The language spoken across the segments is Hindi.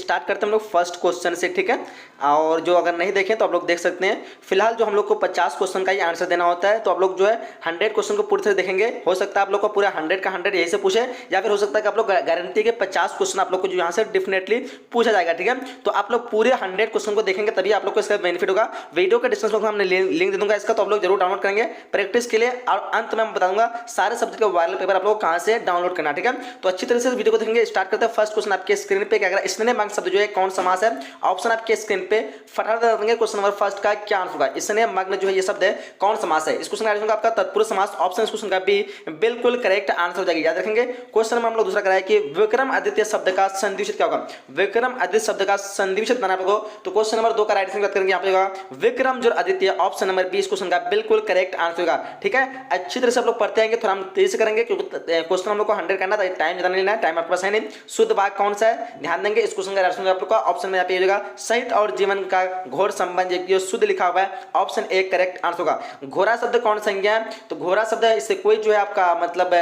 स्टार्ट करते हैं हम लोग फर्स्ट क्वेश्चन से, ठीक है। और जो अगर नहीं देखें तो आप लोग देख सकते हैं। फिलहाल जो हम लोग को 50 क्वेश्चन का ही आंसर देना होता है, तो आप लोग जो है 100 क्वेश्चन को पूरी तरह देखेंगे। हो सकता है आप लोग को पूरा 100 का 100 यही से पूछे, या फिर हो सकता है कि आप लोग गारंटी के 50 क्वेश्चन आप लोग को जो यहाँ से डेफिनेटली पूछा जाएगा, ठीक है। तो आप लोग पूरे 100 क्वेश्चन को देखेंगे तभी आप लोग को इसका बेनिफिट होगा। वीडियो के डिस्क्रिप्शन में हमने लिंक दे दूंगा इसका, तो आप लोग जरूर डाउनलोड करेंगे प्रैक्टिस के लिए। और अंत में मैं बताऊंगा सारे सब्जेक्ट का वायरल पेपर आप लोग कहां से डाउनलोड करना, ठीक है। तो अच्छी तरह से वीडियो को देखेंगे। स्टार्ट करते हैं। फर्स्ट क्वेश्चन आपके स्क्रीन पे क्या इसने मांग शब्द जो है कौन समास है? ऑप्शन आपके स्क्रीन पे फटाफट देंगे। क्वेश्चन नंबर फर्स्ट का क्या आंसर होगा? इसने मग्न जो है ये शब्द है कौन समास है? इस क्वेश्चन का आंसर होगा आपका तत्पुरुष समास। ऑप्शन इस क्वेश्चन का भी बिल्कुल करेक्ट आंसर हो जाएगी, याद रखेंगे। क्वेश्चन नंबर हम लोग दूसरा कराए कि विक्रम आदित्य शब्द का संधि विच्छेद क्या होगा? विक्रम आदित्य शब्द का संधि विच्छेद बनाना आपको, तो क्वेश्चन नंबर 2 का राइट आंसर बात करेंगे यहाँ पे होगा विक्रम जो आदित्य। ऑप्शन नंबर 20 क्वेश्चन का बिल्कुल करेक्ट आंसर होगा, ठीक है। अच्छी तरह से आप लोग पढ़ते आएंगे, थोड़ा हम तेजी से करेंगे क्योंकि क्वेश्चन हम लोग को 100 करना था, टाइम ज्यादा नहीं लेना है, टाइम आपके पास है नहीं। शुद्ध वाक्य कौन सा है ध्यान देंगे। इस क्वेश्चन का आंसर आप लोग का ऑप्शन में यहाँ पे होगा साहित्य और जीवन का घोर संबंध, जो शुद्ध लिखा हुआ है। ऑप्शन ए करेक्ट आंसर होगा। घोड़ा शब्द कौन संज्ञा है? तो घोड़ा शब्द इससे कोई जो है आपका मतलब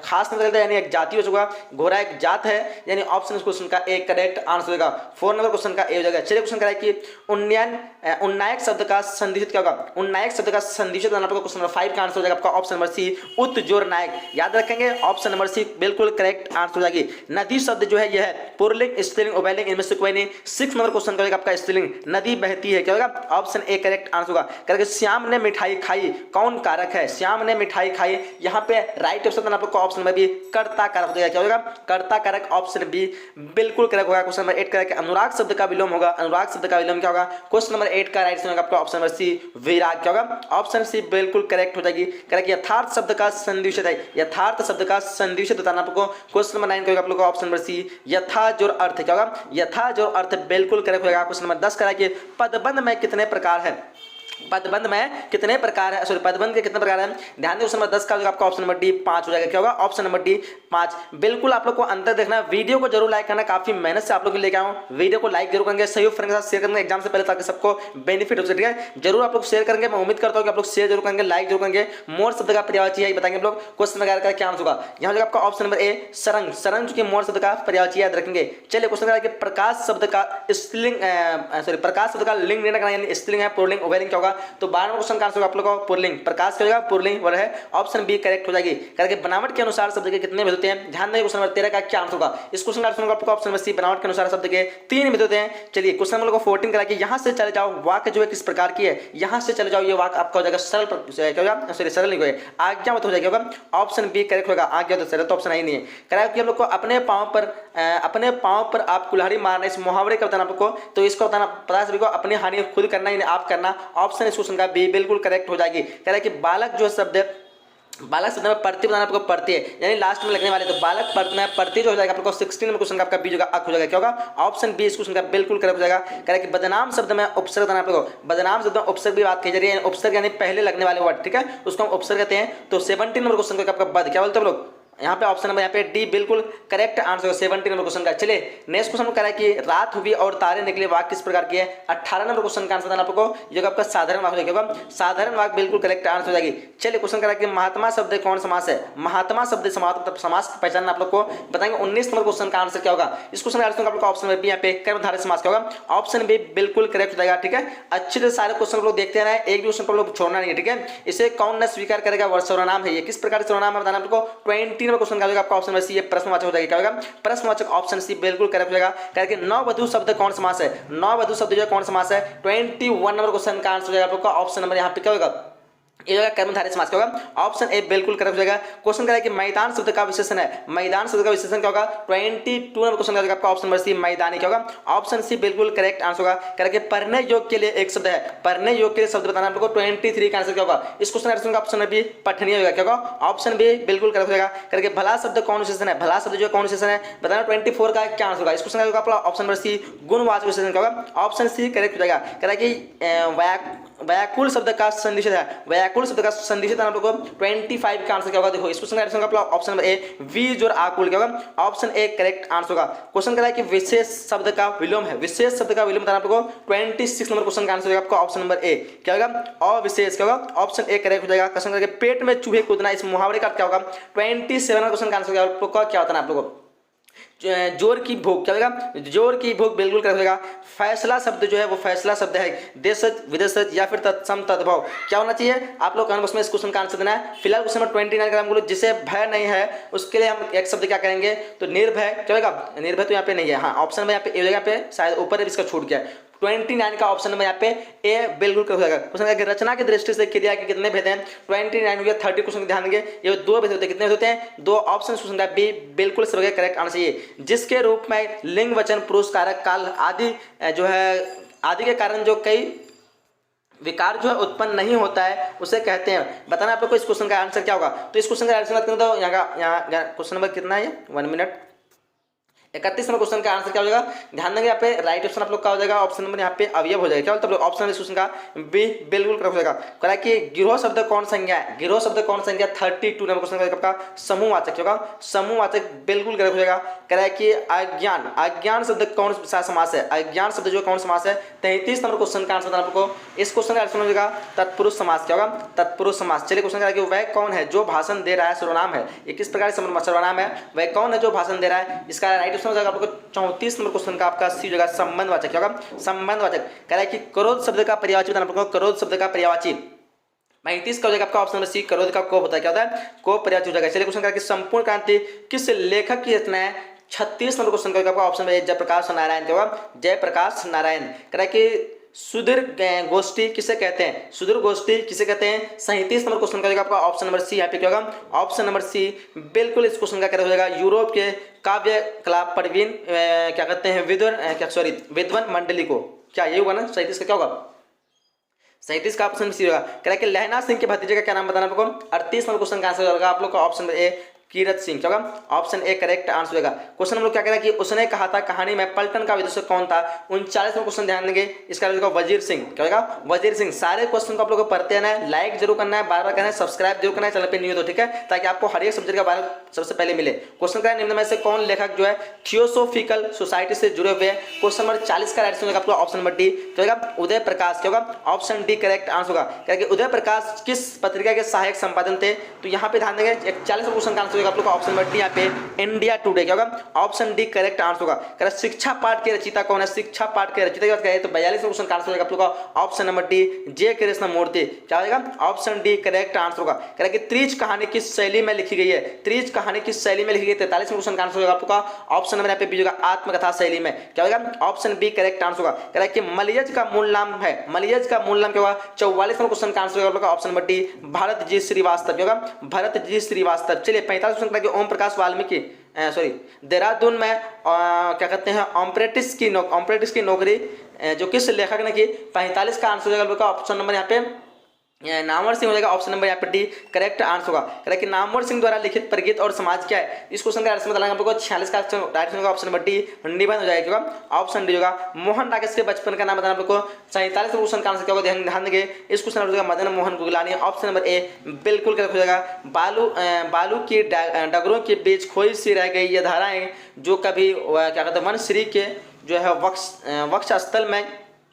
खास नहीं लगता, यानी एक जाति हो चुका। घोड़ा एक जात है, यानी ऑप्शन इस क्वेश्चन का एक करेक्ट आंसर होगा। 4 नंबर क्वेश्चन का ए हो जाएगा। चलिए क्वेश्चन कराए कि उन्नायक शब्द का संधिविच्छेद क्या होगा? उन्नायक शब्द का संधिविच्छेद बनाना आपको क्वेश्चन नंबर 5 का आंसर हो जाएगा आपका ऑप्शन नंबर सी उत्जोर नायक, याद रखेंगे। ऑप्शन नंबर सी बिल्कुल करेक्ट आंसर हो जाएगी। नदी शब्द जो है यह है पुरलिंग स्त्रीलिंग उभयलिंग, इनमें से कोई नहीं। 6 नंबर क्वेश्चन का आपका स्त्रीलिंग नदी बहती है, क्या होगा? ऑप्शन ए करेक्ट आंसर होगा। करके श्याम ने मिठाई खाई कौन कारक है? श्याम ने मिठाई खाई, यहाँ पे राइट ऑप्शन आपको ऑप्शन में भी कर्ता कारक हो जाएगा, क्या होगा? कर्ता कारक। ऑप्शन बी बिल्कुल करेक्ट होगा। क्वेश्चन नंबर 8 का अनुराग शब्द का विलोम होगा। अनुराग शब्द का विलोम क्या होगा? क्वेश्चन नंबर 8 का राइट आंसर होगा आपका ऑप्शन नंबर सी विराग, क्या होगा? ऑप्शन सी बिल्कुल करेक्ट हो जाएगी। करेक्ट। यथार्थ शब्द का संधि विच्छेद है। यथार्थ शब्द का संधि विच्छेद बताना आपको क्वेश्चन नंबर 9 का आप लोग का ऑप्शन नंबर सी यथा जोर अर्थ, क्या होगा? यथा जोर अर्थ बिल्कुल करेक्ट होगा। क्वेश्चन नंबर 10 का पदबंध में कितने प्रकार है? पदबंध में कितने प्रकार है? सॉरी, पदबंध के कितने प्रकार है? ध्यान दें। क्वेश्चन नंबर 10 का आपका ऑप्शन नंबर डी 5 हो जाएगा, क्या होगा? Option number D 5। बिल्कुल आप लोग को अंतर देखना है। वीडियो को जरूर लाइक करना, काफी मेहनत से आप लोग लेके आऊँ। वीडियो को लाइक जरूर करेंगे, सहयोग फ्रेंड के साथ शेयर करेंगे एग्जाम से पहले, ताकि सबको बेनिफिट हो सके, ठीक है। जरूर आप लोग शेयर करेंगे। मैं उम्मीद करता हूँ कि आप लोग शेयर जरूर करेंगे, लाइक जरूर करेंगे। मोर शब्द का पर्यायवाची है बताएंगे आप लोग। क्वेश्चन का क्या आंसर होगा? यहाँ जो आपका ऑप्शन नंबर ए सरंग। सरंग चूंकि मोर शब्द का पर्यायवाची याद रखेंगे। चलिए क्वेश्चन का प्रकाश शब्द का स्त्रीलिंग, सॉरी प्रकाश शब्द का लिंग निर्णय करना, यानी स्त्रीलिंग है पुल्लिंग उभयलिंग, क्या होगा? तो 12वां क्वेश्चन का आंसर आप लोग का पुल्लिंग। प्रकाश क्या होगा? पुल्लिंग वर्ग है। ऑप्शन बी करेक्ट हो जाएगी। करके बनावट के अनुसार शब्द के कितने भेद होते हैं? ध्यान दें। क्वेश्चन नंबर 13 का क्या आंसर होगा? इस क्वेश्चन का आंसर होगा आपको ऑप्शन नंबर सी बनावट के अनुसार शब्द के 3 भेद होते हैं। चलिए क्वेश्चन नंबर 14 करा कि यहां से चले जाओ वाक्य जो है किस प्रकार की है? यहां से चले जाओ ये वाक्य आपका हो जाएगा सरल, क्या होगा? सॉरी सरल नहीं होगा, आज्ञा मत हो जाएगा। ऑप्शन बी करेक्ट होगा। आज्ञा तो सरल तो ऑप्शन ही नहीं है। करा कि हम लोग को अपने पांव पर आप कुल्हाड़ी मारना, इस मुहावरे का बताना आपको, तो इसको बताना पता सभी को अपनी हानि खुद करना, यानी आप करना। ऑप्शन इस क्वेश्चन का बी बिल्कुल करेक्ट हो जाएगी। कह रहा है कि बालक जो शब्द है, बालक शब्द में प्रति बताना आपको पढ़ती है, यानी लास्ट में लगने वाले, तो बालक में प्रति जो हो जाएगा आपको 16 नंबर क्वेश्चन का आपका बी होगा अक हो जाएगा, क्या होगा? ऑप्शन बी इस क्वेश्चन का बिल्कुल करेक्ट हो जाएगा। कह रहा है कि बदनाम शब्द में उपसर्ग बताना आपको। बदनाम शब्द में उपसर्ग की बात की जा रही है, उपसर्ग यानी पहले लगने वाले वर्ड, ठीक है, उसको हम उपसर्ग कहते हैं। तो 17 नंबर क्वेश्चन का आपका बद क्या बोलते हैं लोग? यहाँ पे ऑप्शन नंबर यहाँ पे डी बिल्कुल करेक्ट आंसर है 17 नंबर क्वेश्चन का। चलिए नेक्स्ट क्वेश्चन कह रहा है कि रात हुई और तारे निकले वाक्य किस प्रकार की है? 18 नंबर क्वेश्चन का आंसर देना आपको, जो आपका साधारण वाक्य होगा। साधारण वाक्य बिल्कुल करेक्ट आंसर हो जाएगी। चलिए क्वेश्चन कह रहा है कि महात्मा शब्द कौन समास है? महात्मा शब्द समास की पहचान आप लोग को बताएंगे। 19 नंबर क्वेश्चन का आंसर क्या होगा? इस क्वेश्चन का आंसर आपको ऑप्शन नंबर बी यहाँ पे कर्मधारय समास क्या होगा? ऑप्शन बी बिल्कुल करेक्ट हो जाएगा, ठीक है। अच्छे से सारे क्वेश्चन लोग देखते रहे, एक भी क्वेश्चन को लोग छोड़ना नहीं है, ठीक है। इसे कौन न स्वीकार करेगा? वर्ष सर्वनाम है ये, किस प्रकार सर्वनाम है बताना आपको। 20 नंबर क्वेश्चन का आपका ऑप्शन सी प्रश्नवाचक हो जाएगा, क्या होगा? प्रश्नवाचक। ऑप्शन सी बिल्कुल करेक्ट हो जाएगा। करके नववधु शब्द कौन समास है? नववधु शब्द जो है कौन समास है? 21 नंबर क्वेश्चन का आंसर हो जाएगा आपका ऑप्शन नंबर यहाँ पे क्या होगा? ये होगा कर्मधारय समास, क्या होगा? ऑप्शन ए बिल्कुल करेक्ट हो जाएगा। क्वेश्चन कह रहा है कि मैदान शब्द का विशेषण है। मैदान शब्द का विशेषण क्या होगा? 22 नंबर क्वेश्चन का आपका ऑप्शन नंबर सी मैदानी, क्या होगा? ऑप्शन सी बिल्कुल करेक्ट आंसर होगा। कह रहा है कि पढ़ने योग्य के लिए एक शब्द है। पढ़ने योग्य के लिए शब्द बताना आपको 23 का आंसर क्या होगा? इस क्वेश्चन का ऑप्शन नंबर बी पठनीय होगा, क्या होगा? ऑप्शन बी बिल्कुल करेक्ट हो जाएगा। करके भला शब्द कौन विशेषण है? भला शब्द जो कौन विशेषण है बताना। 24 का क्या आंसर होगा? इस क्वेश्चन का आपका ऑप्शन नंबर सी गुणवाचक विशेषण, क्या होगा? ऑप्शन सी करेक्ट हो जाएगा। कह रहा है कि व्याकुल शब्द का संधि विच्छेद है। व्याकुल शब्द का संधि विच्छेद आप लोगों को 25 का आंसर क्या होगा? देखो इस क्वेश्चन का आंसर होगा ऑप्शन नंबर ए वी जोर आकुल, क्या होगा? ऑप्शन ए करेक्ट आंसर होगा। क्वेश्चन कह रहा है कि विशेष शब्द का विलोम है। विशेष शब्द का विलोम बताना आपको 26 नंबर क्वेश्चन का आंसर होगा आपका ऑप्शन नंबर ए, क्या होगा? अविशेष, क्या होगा? ऑप्शन ए करेक्ट हो जाएगा। क्वेश्चन करके पेट में चूहे कूदना, इस मुहावरे का क्या होगा? 27 नंबर क्वेश्चन का आंसर क्या होता है आप लोगों को? जोर की भूख, क्या होगा, जोर की भूख बिल्कुल करेक्ट होगा। फैसला शब्द जो है वो फैसला शब्द है, देशज विदेशज या फिर तत्सम तद्भव क्या होना चाहिए, आप लोग कमेंट बॉक्स में इस क्वेश्चन का आंसर देना है। फिलहाल क्वेश्चन नंबर 29 का हम बोलो जिसे भय नहीं है उसके लिए हम एक शब्द क्या करेंगे, तो निर्भय, क्या होगा, निर्भय तो यहाँ पे नहीं है, हाँ ऑप्शन में यहाँ पे यहाँ पे शायद ऊपर इसका छूट गया। 29 का ऑप्शन नंबर यहाँ पे ए बिल्कुल करेक्ट हो जाएगा। क्वेश्चन का रचना की दृष्टि से क्रिया के कितने भेद हैं, 29 हो गया। 30 क्वेश्चन ध्यान देंगे, ये दो भेद होते हैं, कितने होते हैं, दो। ऑप्शन क्वेश्चन का बी बिल्कुल सभी करेक्ट आना चाहिए। जिसके रूप में लिंग वचन पुरुष कारक काल आदि जो है आदि के कारण जो कई विकार जो है उत्पन्न नहीं होता है उसे कहते हैं। बताना आप लोग को इस क्वेश्चन का आंसर क्या होगा। तो इस क्वेश्चन का आंसर तो यहाँ क्वेश्चन नंबर कितना है, 1 मिनट 31 नंबर क्वेश्चन का आंसर क्या हो जाएगा, ध्यान देंगे यहाँ पे राइट ऑप्शन आप लोग का हो जाएगा, ऑप्शन नंबर यहाँ पे अवयव हो जाएगा। क्या बोलते हैं ऑप्शन इस क्वेश्चन का बी बिल्कुल करेक्ट हो जाएगा। कह रहा है कि गिरोह शब्द कौन संज्ञा है, गिरोह शब्द कौन संज्ञा, 32 नंबर क्वेश्चन का समूहवाचक होगा, समूहवाचक बिल्कुल करेक्ट हो जाएगा। कह रहा है कि अज्ञान, अज्ञान शब्द कौन सा समास है, अज्ञान शब्द जो कौन समास है, 33 नंबर क्वेश्चन का आंसर आपको इस क्वेश्चन का आंसर हो जाएगा तत्पुरुष समास, क्या होगा, तत्पुरुष समास। चलिए क्वेश्चन का वह कौन है जो भाषण दे रहा है, सर्वनाम है, ये किस प्रकार सर्वनाम है, वह कौन है जो भाषण दे रहा है, इसका राइट ऑप्शन हो जाएगा आपको 34 नंबर क्वेश्चन का आपका सी जगह संबंधवाचक, क्या होगा, संबंधवाचक। कह रहा है कि क्रोध शब्द का पर्यायवाची बताना आपको, क्रोध शब्द का पर्यायवाची 35 का हो जाएगा आपका ऑप्शन नंबर सी, क्रोध का कोप होता है, क्या होता है, कोप पर्यायवाची हो जाएगा। चलिए क्वेश्चन का संपूर्ण क्रांति किस लेखक की रचना है, 36 नंबर क्वेश्चन का आपका ऑप्शन में जयप्रकाश नारायण, क्या होगा, जयप्रकाश नारायण। कह रहा है कि सुदीर्घ गोष्ठी किसे कहते हैं, सुदीर्घ गोष्ठी किसे कहते हैं, 37 नंबर क्वेश्चन का हो जाएगा आपका ऑप्शन नंबर सी, यहाँ पे क्या होगा, ऑप्शन नंबर सी बिल्कुल इस क्वेश्चन का क्या हो जाएगा। यूरोप के काव्य कला प्रवीण क्या कहते हैं, विद्वान मंडली को, क्या ये होगा ना 37 का क्या होगा, 37 का ऑप्शन सी होगा। कह रहा है कि लहना सिंह के भतीजे का क्या नाम बताना आपको, 38 नंबर क्वेश्चन का आंसर होगा आप लोग का ऑप्शन ए कीरत सिंह, क्या होगा, ऑप्शन ए करेक्ट आंसर होगा। क्वेश्चन हम लोग क्या कह रहा है कि उसने कहा था कहानी में पलटन का विदूषक कौन था, 39 में क्वेश्चन ध्यान देंगे, इसका होगा वजीर सिंह, क्या होगा, वजीर सिंह। सारे क्वेश्चन को आप लोग को पढ़ते रहना है, लाइक जरूर करना है, बार बार करना है, सब्सक्राइब जरूर करना है चैनल पे न्यू तो, ठीक है, ताकि आपको हर एक सब्जेक्ट का बारे में सबसे पहले मिले। क्वेश्चन का निम्न में से कौन लेखक जो है थियोसोफिकल सोसाइटी से जुड़े हुए, क्वेश्चन नंबर 40 का राइट होगा आपका ऑप्शन नंबर डी, क्या होगा, उदय प्रकाश, क्या होगा, ऑप्शन डी करेक्ट आंसर होगा। क्या उदय प्रकाश किस पत्रिका के सहायक संपादन थे, तो यहाँ पे ध्यान देंगे 41 क्वेश्चन का आंसर होगा आप लोग का ऑप्शन नंबर डी, यहाँ पे इंडिया टुडे, क्या होगा, ऑप्शन डी करेक्ट आंसर होगा। कह रहा शिक्षा पाठ के रचयिता कौन है, शिक्षा पाठ के रचयिता की बात करें तो 42 क्वेश्चन का आंसर होगा आप लोग का option number D J Krishnamurthy, क्या होगा, ऑप्शन डी करेक्ट आंसर होगा। कह रहा कि त्रिज कहानी किस शैली में लिखी गई है, त्रिज कहानी किस शैली में लिखी गई, 43 क्वेश्चन का आंसर होगा आपका ऑप्शन नंबर यहाँ पे बी होगा आत्मकथा शैली में, क्या होगा, ऑप्शन बी करेक्ट आंसर होगा। कह रहा है कि मलयज का मूल नाम है, मलयज का मूल नाम क्या होगा, 44 क्वेश्चन का आंसर होगा option number D Bharat ji Srivastava, क्या होगा, भरत जी श्रीवास्तव। चलिए 45 क्वेश्चन का ओम प्रकाश वाल्मीकि देहरादून में क्या कहते हैं ऑपरेटिस की नौकरी जो किस लेखक ने की, 45 का आंसर हो जाएगा ऑप्शन नंबर यहाँ पे नामवर सिंह हो जाएगा, ऑप्शन नंबर यहाँ पे डी करेक्ट आंसर होगा। कह रहा है कि नामवर सिंह द्वारा लिखित प्रगीत और समाज क्या है, इस क्वेश्चन का आंसर बताना हम लोग को 46 का राइट होगा ऑप्शन नंबर डी निबंध हो जाएगा, ऑप्शन डी होगा। मोहन राकेश के बचपन का नाम बताना हम लोग को, 47 क्वेश्चन का आंसर क्या होगा, ध्यान देंगे इस क्वेश्चन का Madan Mohan Guglani, option number A बिल्कुल करेक्ट हो जाएगा। बालू की डगरों के बीच खोई सी रह गई ये धाराएं जो कभी क्या कहते हैं वनश्री के जो है वक्ष स्थल में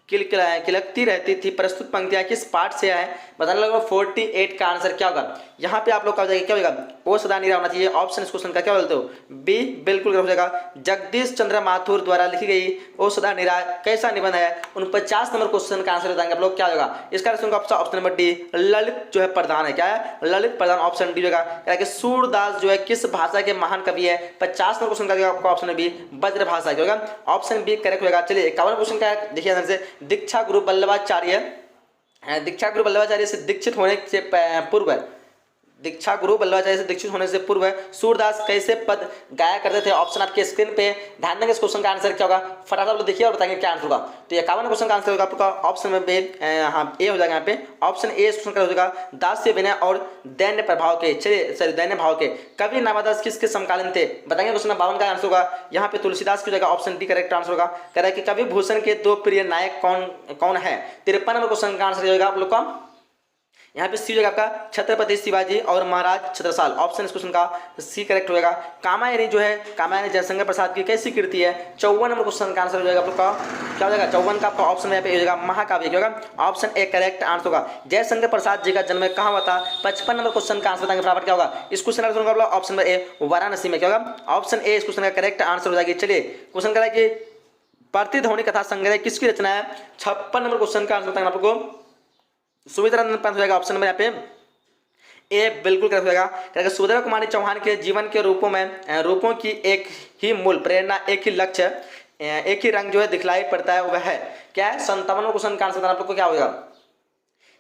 किलकती रहती थी, प्रस्तुत पंक्तियां किस पाठ से आए, बताने लगा 48 का आंसर क्या होगा। यहाँ पे आप लोग का हो जाएगा क्या होगा, ओ सदा नीरा होना चाहिए, ऑप्शन इस क्वेश्चन का क्या बोलते हो, बी बिल्कुल हो जाएगा। जगदीश चंद्र माथुर द्वारा लिखी गई ओ सदा नीरा कैसा निबंध है, 49 नंबर क्वेश्चन का आंसर बताएंगे आप लोग क्या होगा। इसका ऑप्शन नंबर डी ललित जो है प्रधान है, क्या है, ललित प्रधान, ऑप्शन डी होगा। सूरदास जो है किस भाषा के महान कवि है, 50 नंबर क्वेश्चन का आपका ऑप्शन बी ब्रज भाषा क्या होगा, ऑप्शन बी करेक्ट होगा। चलिए 51 क्वेश्चन का देखिए आंसर से दीक्षा गुरु वल्लभाचार्य से दीक्षित होने से पूर्व, दीक्षा गुरु वल्लभाचार्य से दीक्षित होने से पूर्व सूरदास कैसे पद गाया करते थे, ऑप्शन आपके स्क्रीन पे ध्यान देंगे। इस क्वेश्चन का आंसर क्या होगा, फटाफट आप लोग देखिए और बताएंगे क्या आंसर होगा। तो 51 क्वेश्चन का आंसर होगा आपका ऑप्शन में हाँ ए हो जाएगा, यहाँ पे ऑप्शन ए क्वेश्चन का हो जाएगा। दास्य विनय और दैन्य प्रभाव के, चलिए सॉरी दैन्य भाव के कवि नामादास किसके समकालीन थे, बताएंगे। क्वेश्चन 52 का आंसर होगा यहाँ पे तुलसीदास की जगह, ऑप्शन डी करेक्ट आंसर होगा। कह रहा है कि कवि भूषण के दो प्रिय नायक कौन है, 53 नंबर क्वेश्चन का आंसर होगा आप लोग का यहाँ पे सी हो जाएगा आपका छत्रपति शिवाजी और महाराज छत्रसाल, ऑप्शन इस क्वेश्चन का सी करेक्ट होगा। कामायनी जो है कामायनी जयशंकर प्रसाद की कैसी कृति है, 54 नंबर क्वेश्चन का आंसर हो जाएगा आप लोग का क्या हो जाएगा 54 का आपका ऑप्शन यहाँ पे हो जाएगा महाकाव्य। क्या होगा ऑप्शन ए करेक्ट आंसर होगा। जयशंकर प्रसाद जी का जन्म कहाँ हुआ था? 55 नंबर क्वेश्चन का आंसर बताएंगे फटाफट। क्या होगा इस क्वेश्चन का answer? Option number A Varanasi में। क्या होगा ऑप्शन ए इस क्वेश्चन का करेक्ट आंसर हो जाएगी। चलिए क्वेश्चन करा कि प्रतिध्वनि कथा संग्रह किसकी रचना है? 56 नंबर क्वेश्चन का आंसर बताएंगे आपको सुमित्रा नंदन पंत हो जाएगा। ऑप्शन नंबर यहाँ पे ए बिल्कुल करेक्ट हो जाएगा। सुभद्रा कुमारी चौहान के जीवन के रूपों की एक ही मूल प्रेरणा, एक ही लक्ष्य, एक ही रंग जो है दिखलाई पड़ता है वह है क्या है? 57 क्वेश्चन का आंसर आप लोग को क्या होगा?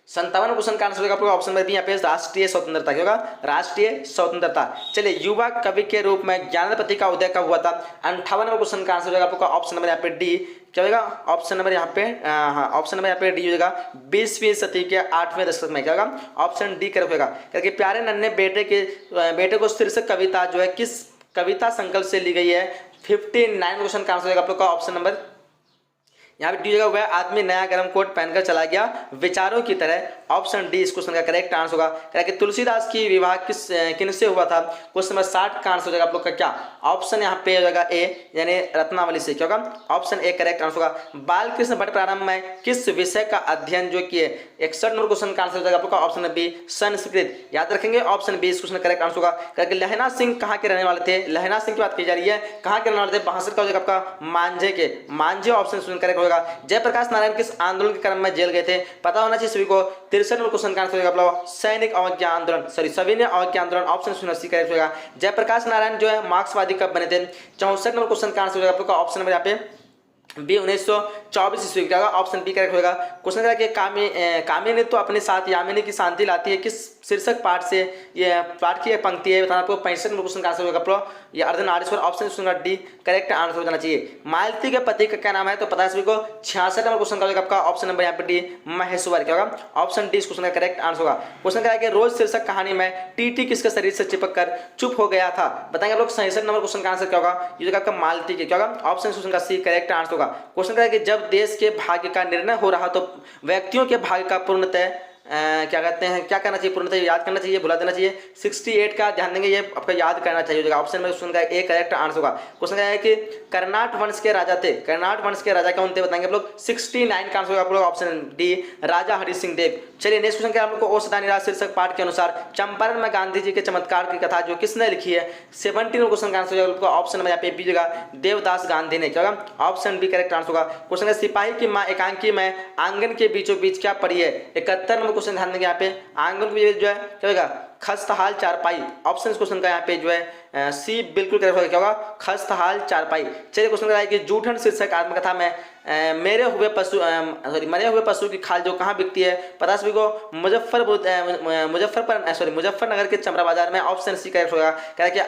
57 क्वेश्चन का आंसर होगा आपको ऑप्शन नंबर बी यहाँ पे राष्ट्रीय स्वतंत्रता। क्या होगा राष्ट्रीय स्वतंत्रता। चलिए युवा कवि के रूप में ज्ञानपति का उदय कब हुआ था? 58 क्वेश्चन का आंसर होगा आपका ऑप्शन नंबर यहाँ पे डी। क्या होगा ऑप्शन नंबर यहाँ पे हाँ ऑप्शन नंबर यहाँ पे डी हो जाएगा 20वीं सदी के 8वें दशक में। क्या होगा ऑप्शन डी करेक्ट होगा। क्योंकि प्यारे नन्हे बेटे को शीर्षक कविता जो है किस कविता संकल्प से ली गई है? 59 क्वेश्चन का आंसर होगा आप लोग का ऑप्शन नंबर यहाँ पे डी जगह वह आदमी नया गर्म कोट पहनकर चला गया विचारों की तरह। ऑप्शन डी इस क्वेश्चन का करेक्ट आंसर होगा। कि तुलसीदास की विवाह किनसे हुआ था? क्वेश्चन नंबर 60 का आंसर हो जाएगा आप लोग का क्या? ऑप्शन यहाँ पे हो जाएगा ए यानी रत्नावली से। क्या होगा ऑप्शन ए करेक्ट आंसर होगा। बाल कृष्ण भट्ट प्रारंभ में किस विषय का अध्ययन जो किए? 61 नंबर क्वेश्चन का आंसर हो जाएगा आप लोग का ऑप्शन बी संस्कृत। याद रखेंगे ऑप्शन बी इस क्वेश्चन करेक्ट आंसर होगा। क्योंकि लहना सिंह कहाँ के रहने वाले थे? लहना सिंह की बात की जा रही है, कहाँ के रहने वाले थे? बहासर का हो जाएगा आपका मांझे के। मांझे ऑप्शन करेक्ट होगा। जयप्रकाश नारायण किस आंदोलन के क्रम में जेल गए थे? पता होना चाहिए सभी को। 63 नंबर क्वेश्चन का आंसर होगा सैनिक अवज्ञा आंदोलन सविनय अवज्ञा आंदोलन। ऑप्शन सी करेक्ट होगा। जयप्रकाश नारायण जो है मार्क्सवादी कब बने थे? 64 नंबर क्वेश्चन का आंसर होगा ऑप्शन नंबर यहाँ पे बी 1924 ईस्वी का ऑप्शन बी करेक्ट होगा। क्वेश्चन करा कि कामिनी तो अपने साथ यामिनी की शांति लाती है किस शीर्षक पाठ से? ये पाठ की पंक्ति है बताना आपको। 65 नंबर क्वेश्चन का आंसर होगा ये अर्धनारीश्वर। ऑप्शन सुनगा डी करेक्ट आंसर हो जाना चाहिए। मालती के पति का क्या नाम है? तो पता है सभी को। 66 नंबर क्वेश्चन का होगा आपका ऑप्शन नंबर यहाँ पे डी महेश्वर। क्या होगा ऑप्शन डी इस क्वेश्चन का करेक्ट आंसर होगा। क्वेश्चन करा कि रोज शीर्षक कहानी में टीटी किसके शरीर से चिपक कर चुप हो गया था? बताएंगे आप लोग। 67 नंबर क्वेश्चन का आंसर क्या होगा? ये आपका मालती के। क्या होगा ऑप्शन क्वेश्चन का सी करेक्ट आंसर होगा। क्वेश्चन करा कि जब देश के भाग्य का निर्णय हो रहा तो व्यक्तियों के भाग्य का पूर्णतः क्या कहते हैं क्या करना चाहिए? पूर्णतः याद करना चाहिए, भुला देना चाहिए। 68 का ध्यान देंगे, ये आपका याद करना चाहिए। ऑप्शन में क्वेश्चन का ए करेक्ट आंसर होगा। क्वेश्चन है कि कर्नाट वंश के राजा थे। कर्नाट वंश के राजा कौन थे बताएंगे आप लोग। 69 का आंसर होगा आप लोग ऑप्शन डी राजा हरि सिंह देव। चलिए नेक्स्ट क्वेश्चन क्या आप लोग को। ओ सदा निराश शीर्षक पाठ के अनुसार चंपारण में गांधी जी के चमत्कार की कथा जो किसने लिखी है? 17 क्वेश्चन का आंसर होगा ऑप्शन में यहाँ पे बी जगह देवदास गांधी ने। क्या होगा ऑप्शन बी करेक्ट आंसर होगा। क्वेश्चन है सिपाही की माँ एकांकी में आंगन के बीचों बीच क्या पड़ी है? 71 नंबर क्वेश्चन ध्यान देंगे यहाँ पे आंगन के जो है क्या होगा खस्तहाल चारपाई। ऑप्शन क्वेश्चन का यहाँ पे जो है सी बिल्कुल करेक्ट होगा। क्या होगा खस्तहाल चारपाई। चलिए क्वेश्चन का है कि जूठन शीर्षक आत्मकथा में मरे हुए पशु की खाल जो कहाँ बिकती है? पता सभी को मुजफ्फरनगर के चमरा बाजार में। ऑप्शन सी करेक्ट होगा। क्या कि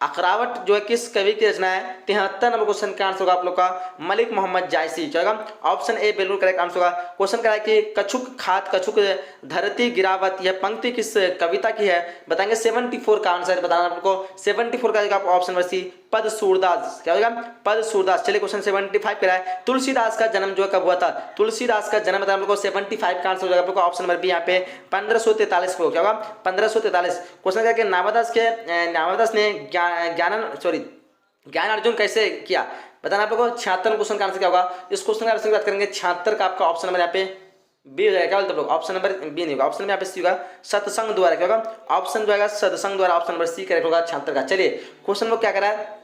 अखरावट जो है किस कवि की रचना है? 73 नंबर क्वेश्चन का आंसर होगा आप लोग का मलिक मोहम्मद जायसी। क्या होगा ऑप्शन ए बिल्कुल करेक्ट आंसर होगा। क्वेश्चन करा कि कछुक खात कछुक धरती गिरावत यह पंक्ति किस कविता की है? बताएंगे 74 का आंसर बताना आपको। 74 का ऑप्शन नंबर सी पद सूरदास। क्या होगा पद सूरदास। चलिए क्वेश्चन 75 करा है तुलसीदास का जन्म जो कब हुआ था? तुलसीदास का जन्म बताया आपको 75 का आंसर हो जाएगा ऑप्शन नंबर बी यहाँ पे 1543 को। क्या होगा 1543। क्वेश्चन क्या कि नामदास ने ज्ञान अर्जुन कैसे किया? बताना आप लोगों को। 76 क्वेश्चन का आंसर क्या होगा? इस क्वेश्चन का आंसर की बात करेंगे 76 का आपका ऑप्शन नंबर यहाँ पे बी हो जाएगा। क्या बोलते हैं लोग ऑप्शन नंबर बी नहीं होगा। ऑप्शन में यहाँ पे सी होगा सत्संग द्वारा। क्या होगा ऑप्शन जो है सत्संग द्वारा। ऑप्शन नंबर सी करेक्ट होगा 76 का। चलिए क्वेश्चन में क्या करा है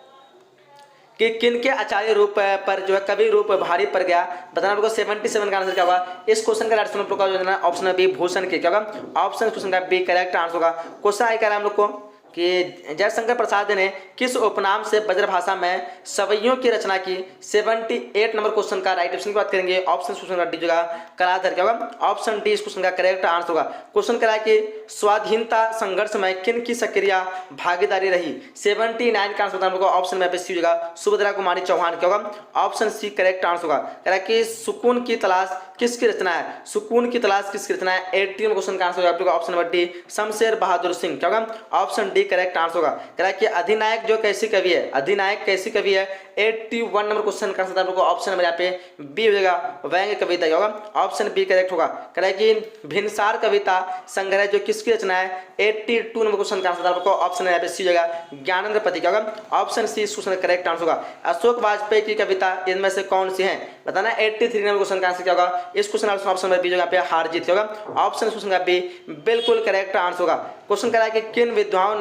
कि किन के आचार्य रूप पर जो है कवि रूप भारी पड़ गया? बताना आपको। 77 का आंसर क्या होगा? इस क्वेश्चन का right answer option B Bhushan के। क्या होगा ऑप्शन क्वेश्चन का बी करेक्ट आंसर होगा। क्वेश्चन आई करा हम लोग को कि जयशंकर प्रसाद ने किस उपनाम से ब्रजभाषा में सवैयों की रचना की? 78 नंबर क्वेश्चन का राइट ऑप्शन की बात करेंगे। ऑप्शन क्वेश्चन का डी जगह कलाधर। क्या होगा ऑप्शन डी इस क्वेश्चन का करेक्ट आंसर होगा। क्वेश्चन करा कि स्वाधीनता संघर्ष में किन की सक्रिय भागीदारी रही? 79 का आंसर बताना होगा। ऑप्शन में सी जगह सुभद्रा कुमारी चौहान। क्या होगा ऑप्शन सी करेक्ट आंसर होगा। कह रहा कि सुकून की तलाश किसकी रचना है? सुकून की तलाश किसकी रचना है? 80 क्वेश्चन का आंसर होगा option number D Shamsher Bahadur Singh. क्या होगा ऑप्शन डी करेक्ट आंसर होगा। कह रहा है कि अधिनायक जो कैसी कवि है? अधिनायक कैसी कवि है? 81 नंबर क्वेश्चन का आंसर आपको ऑप्शन नंबर यहाँ पे बी हो जाएगा व्यंग्य कविता। होगा ऑप्शन बी करेक्ट होगा। कह रहा है कि भिनसार कविता संग्रह जो किसकी रचना है? 82 नंबर क्वेश्चन का आंसर आपको ऑप्शन यहाँ पे सी हो जाएगा ज्ञानेंद्र पति। क्या होगा ऑप्शन सी इस क्वेश्चन का करेक्ट आंसर होगा। अशोक वाजपेयी की कविता इनमें से कौन सी है? बताना 83 नंबर क्वेश्चन का आंसर क्या होगा। इस क्वेश्चन ऑप्शन नंबर बी जो यहाँ पे हारजीत होगा। ऑप्शन इस क्वेश्चन का बी बिल्कुल करेक्ट आंसर होगा। क्वेश्चन कह रहा है कि किन विधाओं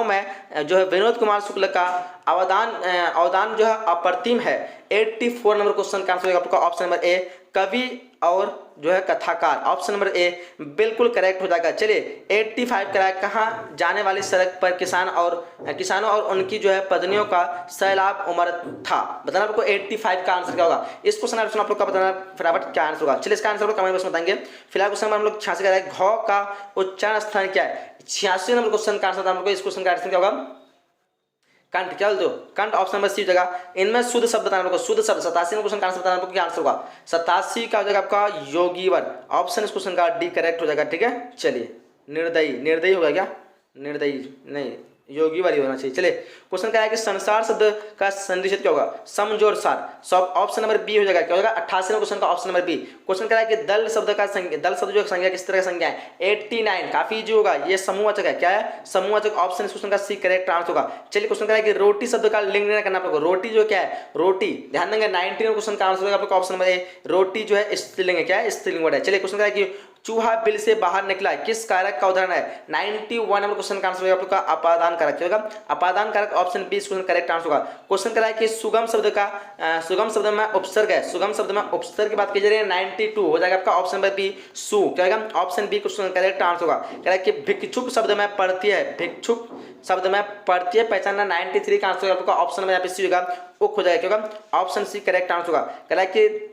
में जो है विनोद कुमार शुक्ल का अवदान जो है अप्रतिम है। 84 नंबर क्वेश्चन का आंसर होगा आपका ऑप्शन नंबर ए कवि और जो है कथाकार। ऑप्शन नंबर ए बिल्कुल करेक्ट हो जाएगा। चलिए 85 करा कहाँ जाने वाली सड़क पर किसानों और उनकी जो है पत्नियों का सैलाब उमड़ था। बताना आपको 85 का आंसर क्या होगा। इस क्वेश्चन आप लोग का बताना फटाफट क्या आंसर होगा। चलिए इसका आंसर कमेंट बॉक्स में बताएंगे। फिलहाल क्वेश्चन हम लोग 86 करा है घ का उच्चारण स्थान क्या है। 86 नंबर क्वेश्चन का आंसर हम लोग इस क्वेश्चन का आंसर क्या होगा कंठ। क्या बोलते हो कंठ। ऑप्शन नंबर सी हो जाएगा। इनमें शुद्ध शब्द बताना आपको शुद्ध शब्द। 87 क्वेश्चन का आंसर बताना आपको क्या आंसर होगा। 87 का हो जाएगा आपका योगीवर। ऑप्शन इस क्वेश्चन का डी करेक्ट हो जाएगा। ठीक है चलिए निर्दयी होगा क्या निर्दयी नहीं योगीवर ही होना चाहिए। चलिए क्वेश्चन क्या है कि संसार शब्द का संधिशत क्या होगा समजोड़ सार। सब ऑप्शन नंबर बी हो जाएगा। क्या हो जाएगा 88 क्वेश्चन का ऑप्शन नंबर बी। क्वेश्चन क्या है कि दल शब्द जो संज्ञा किस तरह का संज्ञा है 89 काफी जो होगा ये समूहवाचक है। क्या है समूहवाचक। ऑप्शन इस क्वेश्चन का सी करेक्ट आंसर होगा। चलिए क्वेश्चन क्या है कि रोटी शब्द का लिंग निर्णय करना आपको। रोटी जो क्या है रोटी ध्यान देंगे 19 क्वेश्चन का आंसर होगा आपको ऑप्शन नंबर ए रोटी जो है स्त्रीलिंग है। क्या है स्त्रीलिंग वर्ड है। चलिए क्वेश्चन क्या है कि चूहा बिल से बाहर निकला किस कारक का उदाहरण है। 91 नंबर क्वेश्चन का आंसर होगा आप लोग का अपादान कारक। क्या होगा अपादान कारक। Option B question correct answer होगा। क्वेश्चन करा है कि सुगम शब्द में उपसर्ग है। सुगम शब्द में उपसर्ग की बात की जा रही है 92 हो जाएगा आपका ऑप्शन नंबर बी सु। क्या होगा option B question correct answer होगा। कह रहा है कि भिक्षुक शब्द में पढ़ती है भिक्षुक शब्द में पढ़ती है पहचानना 93 का आंसर होगा आपका ऑप्शन नंबर यहाँ पे सी होगा उक हो जाएगा। क्या होगा ऑप्शन सी करेक्ट आंसर होगा। कह रहा है कि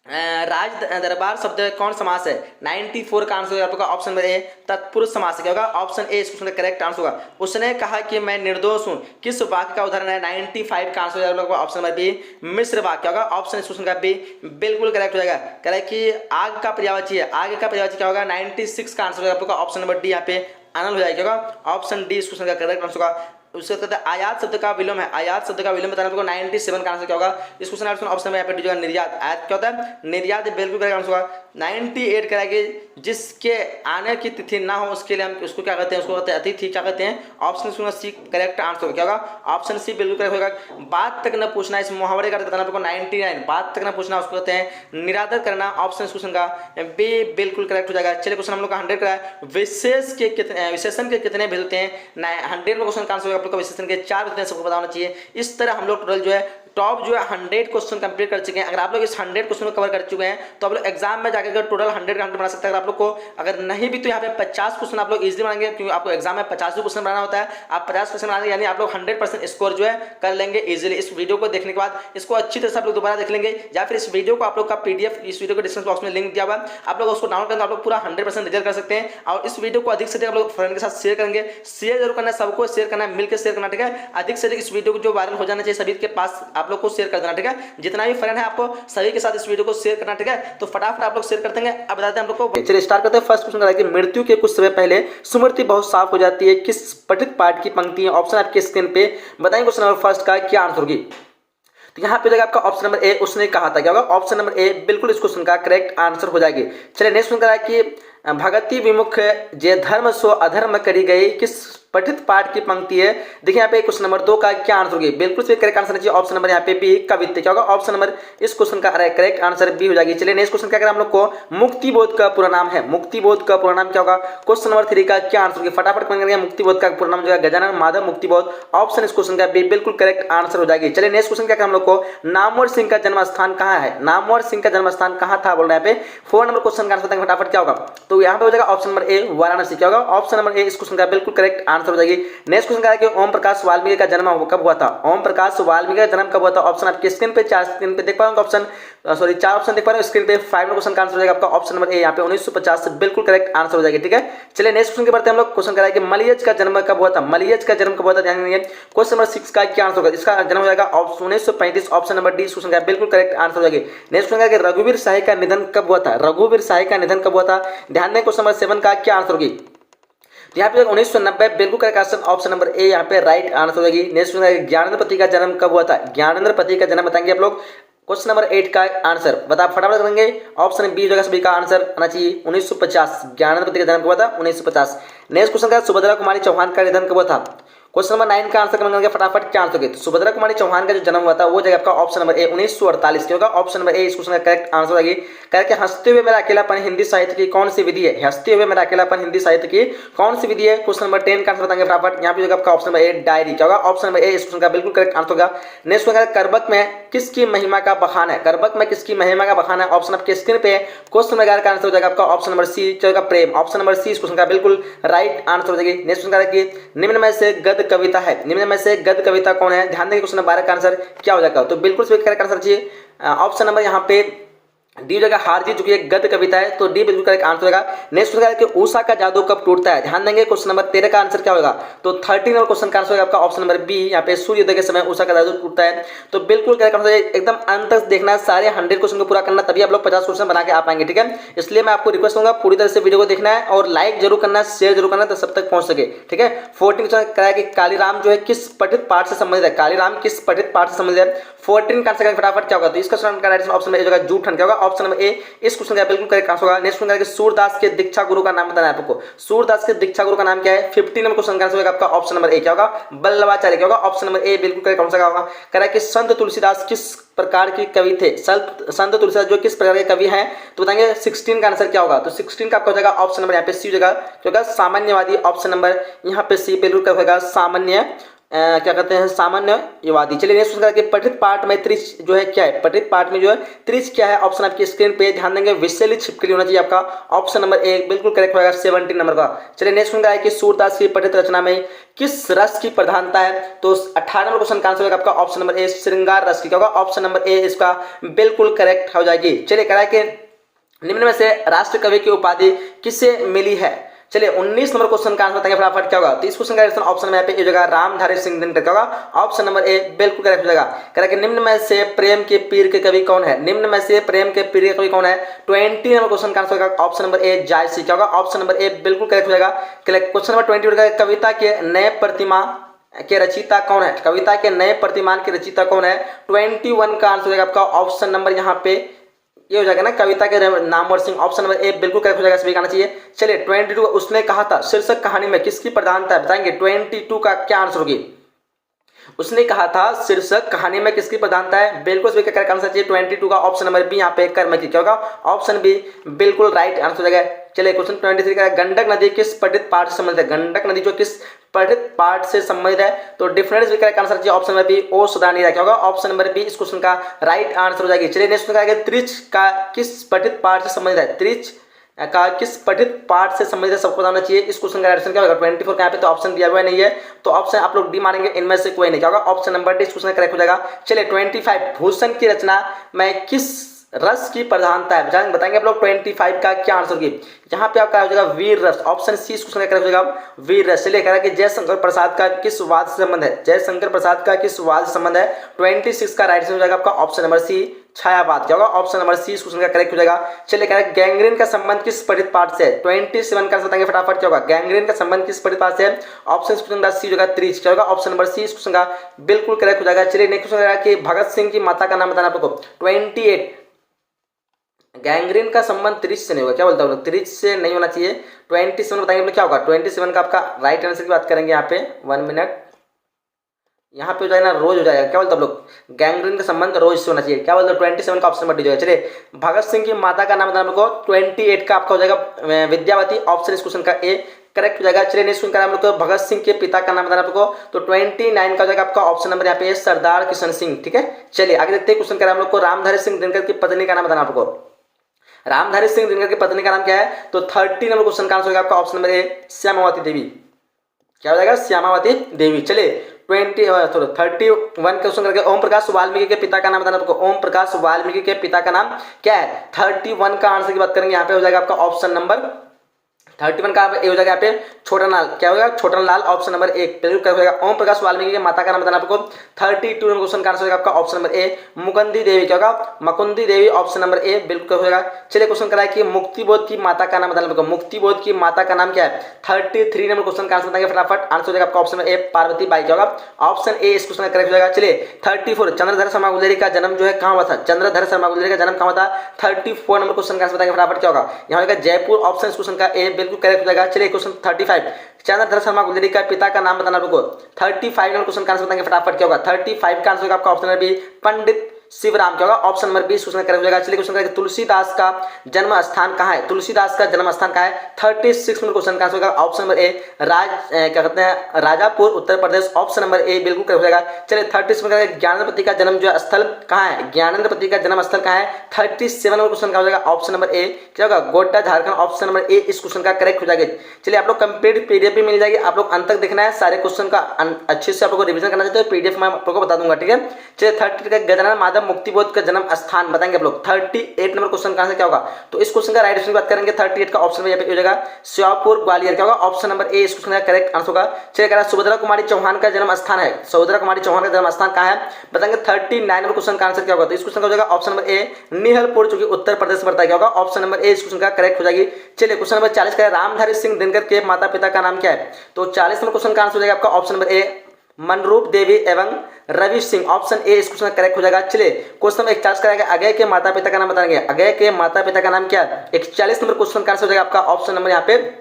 राज दरबार शब्द कौन समास है 94 का आंसर होगा आपका ऑप्शन नंबर ए तत्पुरुष समास है। क्या होगा ऑप्शन ए इस क्वेश्चन का करेक्ट आंसर होगा। उसने कहा कि मैं निर्दोष हूं किस वाक्य का उदाहरण है 95 का आंसर होगा ऑप्शन नंबर बी मिश्र वाक्य होगा। ऑप्शन इस क्वेश्चन का बी बिल्कुल करेक्ट हो जाएगा। कह रहा है कि आग का पर्यायवाची है आग का पर्यायवाची क्या होगा 96 का आंसर होगा आपका ऑप्शन नंबर डी यहाँ पे अनल हो जाएगा। क्या होगा ऑप्शन डी इस क्वेश्चन का करेक्ट आंसर होगा। उसके बाद आयात शब्द का विलोम है आयात शब्द का विलोम बताना आपको 97 का आंसर क्या होगा। इस क्वेश्चन ऑप्शन में यहाँ पे डी होगा निर्यात। आयात क्या होता है निर्यात बिल्कुल करेक्ट आंसर होगा। 98 करेंगे जिसके आने की तिथि ना हो उसके लिए हम उसको क्या कहते हैं उसको कहते हैं अतिथि। क्या कहते हैं ऑप्शन सी करेक्ट आंसर होगा। क्या होगा ऑप्शन सी बिल्कुल करेक्ट होगा। बात तक न पूछना इस मुहावरे का बताना आपको 99 बात तक न पूछना उसको कहते हैं निरादर करना। ऑप्शन क्वेश्चन का बी बिल्कुल करेक्ट हो जाएगा। चलिए क्वेश्चन हम लोग का 100 का है विशेषण के कितने भेद होते हैं 100 में क्वेश्चन का आंसर होगा विशेषण के 4 होते हैं सबको बताना चाहिए। इस तरह हम लोग टोटल जो है टॉप जो है 100 क्वेश्चन कंप्लीट कर चुके हैं। अगर आप लोग इस 100 क्वेश्चन को कवर कर चुके हैं तो आप लोग एग्जाम में जाकर टोटल 100 का 100 बना सकते हैं। अगर आप लोग को अगर नहीं भी तो यहाँ पे 50 क्वेश्चन आप लोग इजीली बनाएंगे क्योंकि आपको एग्जाम में 50 क्वेश्चन बनाना होता है। आप 50 क्वेश्चन बनाएंगे यानी आप लोग 100% स्कोर जो है कर लेंगे इजीली। इस वीडियो को देखने के बाद इसको अच्छी तरह से आप लोग दोबारा देख लेंगे या फिर इस वीडियो को आप लोग का पीडीएफ इस वीडियो को डिस्क्रिप्शन बॉक्स में लिंक दिया हुआ है आप लोग उसको डाउनलोड करेंगे आप लोग पूरा 100% रिजल्ट कर सकते हैं। और इस वीडियो को अधिक से अधिक आप लोग फ्रेंड के साथ शेयर करेंगे। शेयर जरूर करना है सबको शेयर करना है मिलकर शेयर करना ठीक है। अधिक से अधिक इस वीडियो को जो वायरल हो जाना चाहिए सभी के पास आप लोग को शेयर कर देना ठीक है। जितना भी फ्रेंड है आपको सभी के साथ इस वीडियो को शेयर करना ठीक है। तो फटाफट आप लोग शेयर करते हैं। अब बताते हैं हम लोग को चलिए स्टार्ट करते हैं। फर्स्ट क्वेश्चन है कि मृत्यु के कुछ समय पहले स्मृति बहुत साफ हो जाती है किस पठित पाठ की पंक्ति है। ऑप्शन आपके स्क्रीन पे बताएंगे। क्वेश्चन नंबर फर्स्ट का क्या आंसर होगी तो यहाँ पे जाएगा आपका ऑप्शन नंबर ए उसने कहा था। क्या होगा ऑप्शन नंबर ए बिल्कुल इस क्वेश्चन का करेक्ट आंसर हो जाएगी। चलिए नेक्स्ट क्वेश्चन है कि भगति विमुख जे धर्म सो अधर्म करी गई किस पठित पाठ की पंक्ति है। देखिए यहाँ पे क्वेश्चन नंबर 2 का क्या आंसर होगी बिल्कुल से करेक्ट आंसर चाहिए। ऑप्शन नंबर यहाँ पे बी कवित्व। क्या होगा ऑप्शन नंबर इस क्वेश्चन का करेक्ट आंसर बी हो जाएगी। चलिए नेक्स्ट क्वेश्चन क्या करें हम लोग को मुक्तिबोध का पूरा नाम है। मुक्तिबोध का पूरा नाम क्या होगा क्वेश्चन नंबर 3 का क्या आंसर होगी फटाफट कमेंट करेंगे। मुक्तिबोध का पूरा नाम जो है गजानन माधव मुक्तिबोध। ऑप्शन इस क्वेश्चन का बी बिल्कुल करेक्ट आंसर हो जाएगी। चलिए नेक्स्ट क्वेश्चन क्या करें हम लोग को नामवर सिंह का जन्म स्थान कहाँ है। नामवर सिंह का जन्म स्थान कहाँ था बोल रहे हैं यहाँ पे 4 नंबर क्वेश्चन का आंसर बताएंगे फटाफट क्या होगा। तो यहाँ पे हो जाएगा ऑप्शन नंबर ए वाराणसी। क्या होगा ऑप्शन नंबर ए इस क्वेश्चन का बिल्कुल करेक्ट आंसर हो जाएगी। नेक्स्ट क्वेश्चन है कि ओम प्रकाश वाल्मीकि का जन्म कब हुआ था। ओम प्रकाश वाल्मीकि का जन्म कब हुआ था। ऑप्शन आपके स्क्रीन पे 4 स्क्रीन पे देख पा रहे हो ऑप्शन 4 ऑप्शन देख पा रहे हो स्क्रीन पे 5 नंबर क्वेश्चन का आंसर हो जाएगा आपका ऑप्शन नंबर ए यहाँ पे 1950 बिल्कुल करेक्ट आंसर हो जाएगी ठीक है। चलिए नेक्स्ट क्वेश्चन के बढ़ते हैं हम लोग। क्वेश्चन करा है कि मलियज का जन्म कब हुआ था। मलियज का जन्म कब हुआ था ध्यान देंगे। क्वेश्चन नंबर 6 का क्या आंसर होगा इसका जन्म हो जाएगा 1935 ऑप्शन नंबर डी क्वेश्चन का बिल्कुल करेक्ट आंसर हो जाएगी। नेक्स्ट क्वेश्चन है कि रघुवीर शाही का निधन कब हुआ था। रघुवीर शाही का निधन कब हुआ था ध्यान दें। क्वेश्चन नंबर 7 का क्या आंसर होगी यहाँ पे 1990 बिल्कुल करेक्ट ऑप्शन नंबर ए यहाँ पे राइट आंसर हो जाएगी। नेक्स्ट ज्ञानेंद्र पति का जन्म कब हुआ था। ज्ञानेंद्र पति का जन्म बताएंगे आप लोग। क्वेश्चन नंबर 8 का आंसर बता फटाफट करेंगे। ऑप्शन बी जगह सभी का आंसर आना चाहिए 1950 ज्ञानेंद्र पति का जन्म कब हुआ था 1950। नेक्स्ट क्वेश्चन का सुभद्रा कुमारी चौहान का निधन कब हुआ था। क्वेश्चन नंबर 9 का आंसर करेंगे फटाफट, क्या आंसर होगी? तो सुभद्रा कुमारी चौहान का जो जन्म हुआ था वो जगह आपका ऑप्शन नंबर ए 1948 की होगा। ऑप्शन नंबर ए इस क्वेश्चन का करेक्ट आंसर होगी। करके हंसते हुए मेरा अकेलापन हिंदी साहित्य की कौन सी विधि है? हंसते हुए मेरा अकेलापन हिंदी साहित्य की कौन सी विधि है? क्वेश्चन नंबर 10 का आंसर बताएंगे फटाफट। यहाँ पे जगह आपका ऑप्शन नंबर ए डायरी, क्या होगा? ऑप्शन नंबर ए इस क्वेश्चन का बिल्कुल करेक्ट आंसर होगा। नेक्स्ट क्वेश्चन, करबक में किसकी महिमा का बखान है? करबक में किसकी महिमा का बखान है? ऑप्शन आपके स्क्रीन पे क्वेश्चन नंबर 11 का आंसर हो जाएगा आपका ऑप्शन नंबर सी, जो प्रेम। ऑप्शन नंबर सी इस क्वेश्चन का बिल्कुल राइट आंसर हो जाएगी। नेक्स्ट क्वेश्चन कि निम्न में से गद्य कविता है, निम्न में से गद्य कविता कौन है? ध्यान देंगे क्वेश्चन नंबर 12 का आंसर क्या हो जाएगा? तो बिल्कुल सही करेक्ट आंसर चाहिए ऑप्शन नंबर यहाँ पे डी जगह हार जीत, चुकी है गद्य कविता है, तो डी बिल्कुल करेक्ट आंसर होगा। नेक्स्ट होगा कि उषा का जादू कब टूटता है? ध्यान देंगे क्वेश्चन नंबर 13 का आंसर क्या होगा? तो 13 नंबर क्वेश्चन का आंसर होगा आपका ऑप्शन नंबर बी, यहाँ पे सूर्योदय के समय उषा का जादू टूटता है। तो बिल्कुल करेक्ट आंसर एकदम अंत तक देखना, सारे 100 क्वेश्चन को पूरा करना, तभी आप लोग 50 क्वेश्चन बना के आ पाएंगे, ठीक है। इसलिए मैं आपको रिक्वेस्ट करूंगा पूरी तरह से वीडियो को देखना है और लाइक जरूर करना है, शेयर जरूर करना है, तो सब तक पहुंच सके, ठीक है। 14 क्वेश्चन कराया कि कालीराम जो है किस पठित पाठ से संबंधित है? कालीराम किस पठित पाठ से संबंधित है? 14 का आंसर फटाफट क्या होगा? तो इसका ऑप्शन में जगह जूठन क्या होगा? ऑप्शन नंबर ए इस क्वेश्चन का बिल्कुल करेक्ट आंसर होगा। नेक्स्ट क्वेश्चन है सूरदास के दीक्षा गुरु का नाम बताना है आपको। सूरदास के दीक्षा गुरु का नाम क्या है? 15 नंबर क्वेश्चन का आंसर होगा आपका ऑप्शन नंबर ए, क्या होगा? बल्लभाचार्य, क्या होगा? ऑप्शन नंबर ए बिल्कुल करेक्ट आंसर होगा। कह रहा है कि संत तुलसीदास किस प्रकार के कवि थे? संत तुलसीदास जो किस प्रकार के कवि हैं? तो बताएंगे 16 का आंसर क्या होगा? तो 16 का आपका हो जाएगा ऑप्शन नंबर यहाँ पे सी हो जाएगा, क्या होगा? सामान्यवादी। ऑप्शन नंबर यहाँ पे सी बिल्कुल क्या होगा? सामान्य क्या कहते हैं? सामान्यवादी। चलिए नेक्स्ट क्वेश्चन कि पठित पाठ में त्रिच जो है क्या है? पठित पाठ में जो है त्रिच क्या है? ऑप्शन आपकी स्क्रीन पे ध्यान देंगे, विषैली छिपकली होना चाहिए आपका। ऑप्शन नंबर ए बिल्कुल करेक्ट होगा 17 नंबर का। चलिए नेक्स्ट क्वेश्चन है कि सूरदास की पठित रचना में किस रस की प्रधानता है? तो 18 नंबर क्वेश्चन का आंसर होगा आपका ऑप्शन नंबर ए, श्रृंगार रस की, क्या होगा? ऑप्शन नंबर ए इसका बिल्कुल करेक्ट हो जाएगी। चलिए कह रहा है कि निम्न में से राष्ट्र कवि की उपाधि किसे मिली है? चलिए 19 नंबर क्वेश्चन का आंसर बताएंगे फटाफट क्या होगा? तो इस क्वेश्चन का ऑप्शन में यहाँ पे जगह रामधारी सिंह दिनकर, क्या होगा? ऑप्शन नंबर ए बिल्कुल करेक्ट हो जाएगा। कह रहा है कि निम्न में से प्रेम के पीर के कवि कौन है? निम्न में से प्रेम के पीर के कवि कौन है? 20 नंबर क्वेश्चन का आंसर होगा ऑप्शन नंबर ए, जायसी, क्या होगा? ऑप्शन नंबर ए बिल्कुल करेक्ट हो जाएगा। क्वेश्चन नंबर 20 कविता के नए प्रतिमा के रचयिता कौन है? कविता के नए प्रतिमान के रचयिता कौन है? 21 का आंसर हो जाएगा आपका ऑप्शन नंबर यहाँ पे ये हो जाएगा ना, कविता के Namvar Singh. Option number A बिल्कुल करेक्ट हो जाएगा, सभी आना चाहिए। चलिए 22 उसने कहा था शीर्षक कहानी में किसकी प्रधानता है? बताएंगे 22 का क्या आंसर होगी? उसने कहा था शीर्षक कहानी में किसकी प्रधानता है? बिल्कुल सभी का करेक्ट आंसर चाहिए 22 का ऑप्शन नंबर बी, यहाँ पे कर्म की, क्या होगा? ऑप्शन बी बिल्कुल राइट आंसर हो जाएगा। चलिए क्वेश्चन 23 का गंडक नदी किस पठित पाठ से संबंधित है? गंडक नदी जो किस पठित पाठ से संबंधित है? तो डिफरेंस भी करेक्ट आंसर चाहिए ऑप्शन नंबर बी, ओ सुदानी, क्या होगा? ऑप्शन नंबर बी इस क्वेश्चन का राइट आंसर हो जाएगी। चलिए नेक्स्ट क्वेश्चन है त्रिच का किस पठित पाठ से संबंधित है? त्रिच का किस पठित पाठ से संबंधित सबको बताना चाहिए। इस क्वेश्चन का आंसर क्या होगा? 24 का यहाँ पे तो ऑप्शन दिया हुआ नहीं है, तो ऑप्शन आप लोग डी मानेंगे, इनमें से कोई नहीं, क्या होगा? ऑप्शन नंबर डी इस क्वेश्चन करेक्ट हो जाएगा। चलिए 25 भूषण की रचना में किस रस की प्रधानता है? बताएंगे आप लोग 25 का क्या आंसर होगी? यहाँ पे आपका हो जाएगा वीर रस। ऑप्शन सी इस क्वेश्चन का करेक्ट हो जाएगा वीर रस। चलिए कह रहा है कि जयशंकर प्रसाद का किस वाद से संबंध है? जयशंकर प्रसाद का किस वाद से संबंध है? 26 का राइट आंसर हो जाएगा आपका ऑप्शन नंबर सी, छायावाद, क्या होगा? ऑप्शन नंबर सी इस क्वेश्चन का करेक्ट हो जाएगा। चलिए कह रहा है गैंग्रीन का संबंध किस पठित पाठ से है? 27 का बताएंगे फटाफट क्या होगा? गैंग्रीन का संबंध किस पठित पाठ से है? ऑप्शन क्वेश्चन का सी होगा त्रिच, क्या होगा? ऑप्शन नंबर सी इस क्वेश्चन का बिल्कुल करेक्ट हो जाएगा। चलिए नेक्स्ट क्वेश्चन कि भगत सिंह की माता का नाम बताना आपको। 28 गैंग्रीन का संबंध त्रिच से नहीं होगा, क्या बोलता हूँ? त्रिच से नहीं होना चाहिए। 27 बताएंगे क्या होगा? 27 का आपका राइट आंसर की बात करेंगे यहाँ पे 1 मिनट, यहाँ पे हो जाएगा ना रोज हो जाएगा, क्या बोलते हैं आप लोग? गैंग्रीन का संबंध रोज से होना चाहिए, क्या बोलते हैं? 27 का ऑप्शन नंबर डी जाएगा। चलिए भगत सिंह की माता का नाम बताना आपको। 28 का आपका हो जाएगा विद्यावती, ऑप्शन इस क्वेश्चन का ए करेक्ट हो जाएगा। चलिए नेक्स्ट क्वेश्चन का भगत सिंह के पिता का नाम बताना आपको। तो 29 का हो जाएगा आपका ऑप्शन नंबर यहाँ पे सरदार किशन सिंह, ठीक है। चलिए आगे देखते हैं क्वेश्चन का हम लोग को रामधारी सिंह दिनकर की पत्नी का नाम बताना आपको। रामधारी सिंह दिनकर की पत्नी का नाम क्या है? तो 30 नंबर क्वेश्चन का आंसर होगा आपका ऑप्शन नंबर ए, श्यामावती देवी, क्या हो जाएगा? श्यामावती देवी। चलिए 31 क्वेश्चन करके ओम प्रकाश वाल्मीकि के पिता का नाम बताना आपको। ओम प्रकाश वाल्मीकि के पिता का नाम क्या है? 31 का आंसर की बात करेंगे, यहाँ पे हो जाएगा आपका ऑप्शन नंबर 31 का ए हो जाएगा यहाँ पे छोटा लाल, क्या होगा? छोटा लाल, ऑप्शन नंबर 1 बिल्कुल होगा। ओम प्रकाश वाल्मीकि के माता का नाम बताना आपको। 32 नंबर क्वेश्चन का आंसर होगा आपका ऑप्शन नंबर ए, मुकुंदी देवी, क्या होगा? मुकुंदी देवी, ऑप्शन नंबर ए बिल्कुल हो जाएगा। चलिए क्वेश्चन कराए कि मुक्तिबोध की माता का नाम बताना आपको। मुक्तिबोध की माता का नाम क्या है? 33 नंबर क्वेश्चन का आंसर बताएंगे फटाफट। आंसर हो जाएगा आपका option number A, Parvati by, क्या होगा? ऑप्शन ए इस क्वेश्चन का करेक्ट हो जाएगा। चलिए 34 चंद्रधर शर्मा गुलेरी का जन्म जो है कहाँ हुआ था? चंद्रधर शर्मा गुलेरी का जन्म कहाँ हुआ था? 34 नंबर क्वेश्चन का आंसर बताएंगे फटाफट क्या होगा? यहाँ होगा जयपुर, ऑप्शन इस क्वेश्चन का ए बिल्कुल करेक्ट हो जाएगा। चलिए क्वेश्चन 35, चंद्रधर शर्मा गुजरी का पिता का नाम बताना आपको। 35 नंबर क्वेश्चन का आंसर बताएंगे फटाफट, क्या होगा 35 का आंसर होगा आपका option number B Pandit Shivram, क्या होगा option number B question correct हो जाएगा। चलिए क्वेश्चन करेंगे तुलसीदास का जन्म स्थान कहाँ है, तुलसीदास का जन्म स्थान कहाँ है। 36 नंबर क्वेश्चन का आंसर होगा ऑप्शन नंबर ए क्या कहते हैं Rajapur Uttar Pradesh, option number A बिल्कुल करेक्ट हो जाएगा। चलिए 36 में ज्ञानेंद्रपति का जन्म जो स्थल कहाँ है, ज्ञानेंद्रपति का जन्म स्थल कहाँ है। 37 नंबर क्वेश्चन का हो जाएगा ऑप्शन नंबर ए, क्या होगा Godda Jharkhand, option number A इस क्वेश्चन का करेक्ट हो जाएगा। चलिए आप लोग कंप्लीट पीडीएफ भी मिल जाएगी, आप लोग अंत तक देखना है, सारे क्वेश्चन का अच्छे से आप लोग को रिवीजन करना चाहते हो पीडीएफ में आप लोग को बता दूंगा, ठीक है। चलिए 30 का गजानन माधव मुक्तिबोध का जन्म स्थान बताएंगे आप लोग। 38 नंबर क्वेश्चन का आंसर क्या होगा, तो इस क्वेश्चन का राइट आंसर की बात करेंगे 38 का ऑप्शन यहाँ पे हो जाएगा श्योपुर ग्वालियर, क्या होगा ऑप्शन नंबर ए इस क्वेश्चन का करेक्ट आंसर होगा। चलिए कह रहा है सुभद्रा कुमारी चौहान का जन्म स्थान है, सुभद्रा कुमारी चौहान का जन्म स्थान कहाँ है बताएंगे। 39 नंबर क्वेश्चन का आंसर क्या होगा, तो इस क्वेश्चन का हो जाएगा ऑप्शन नंबर ए निहलपुर, जो कि उत्तर प्रदेश में पड़ता है, क्या होगा ऑप्शन नंबर ए इस क्वेश्चन का करेक्ट हो जाएगी। चलिए क्वेश्चन नंबर 40 का रामधारी सिंह दिनकर के माता पिता का नाम क्या है, तो 40 नंबर क्वेश्चन का आंसर हो जाएगा आपका ऑप्शन नंबर ए मनरूप देवी एवं रवि सिंह, ऑप्शन ए इस क्वेश्चन करेक्ट हो जाएगा। चलिए क्वेश्चन नंबर 41 कराएंगे अगय के माता पिता का नाम बताएंगे, अगय के माता पिता का नाम क्या है। 41 नंबर क्वेश्चन का आंसर हो जाएगा आपका ऑप्शन नंबर यहाँ पे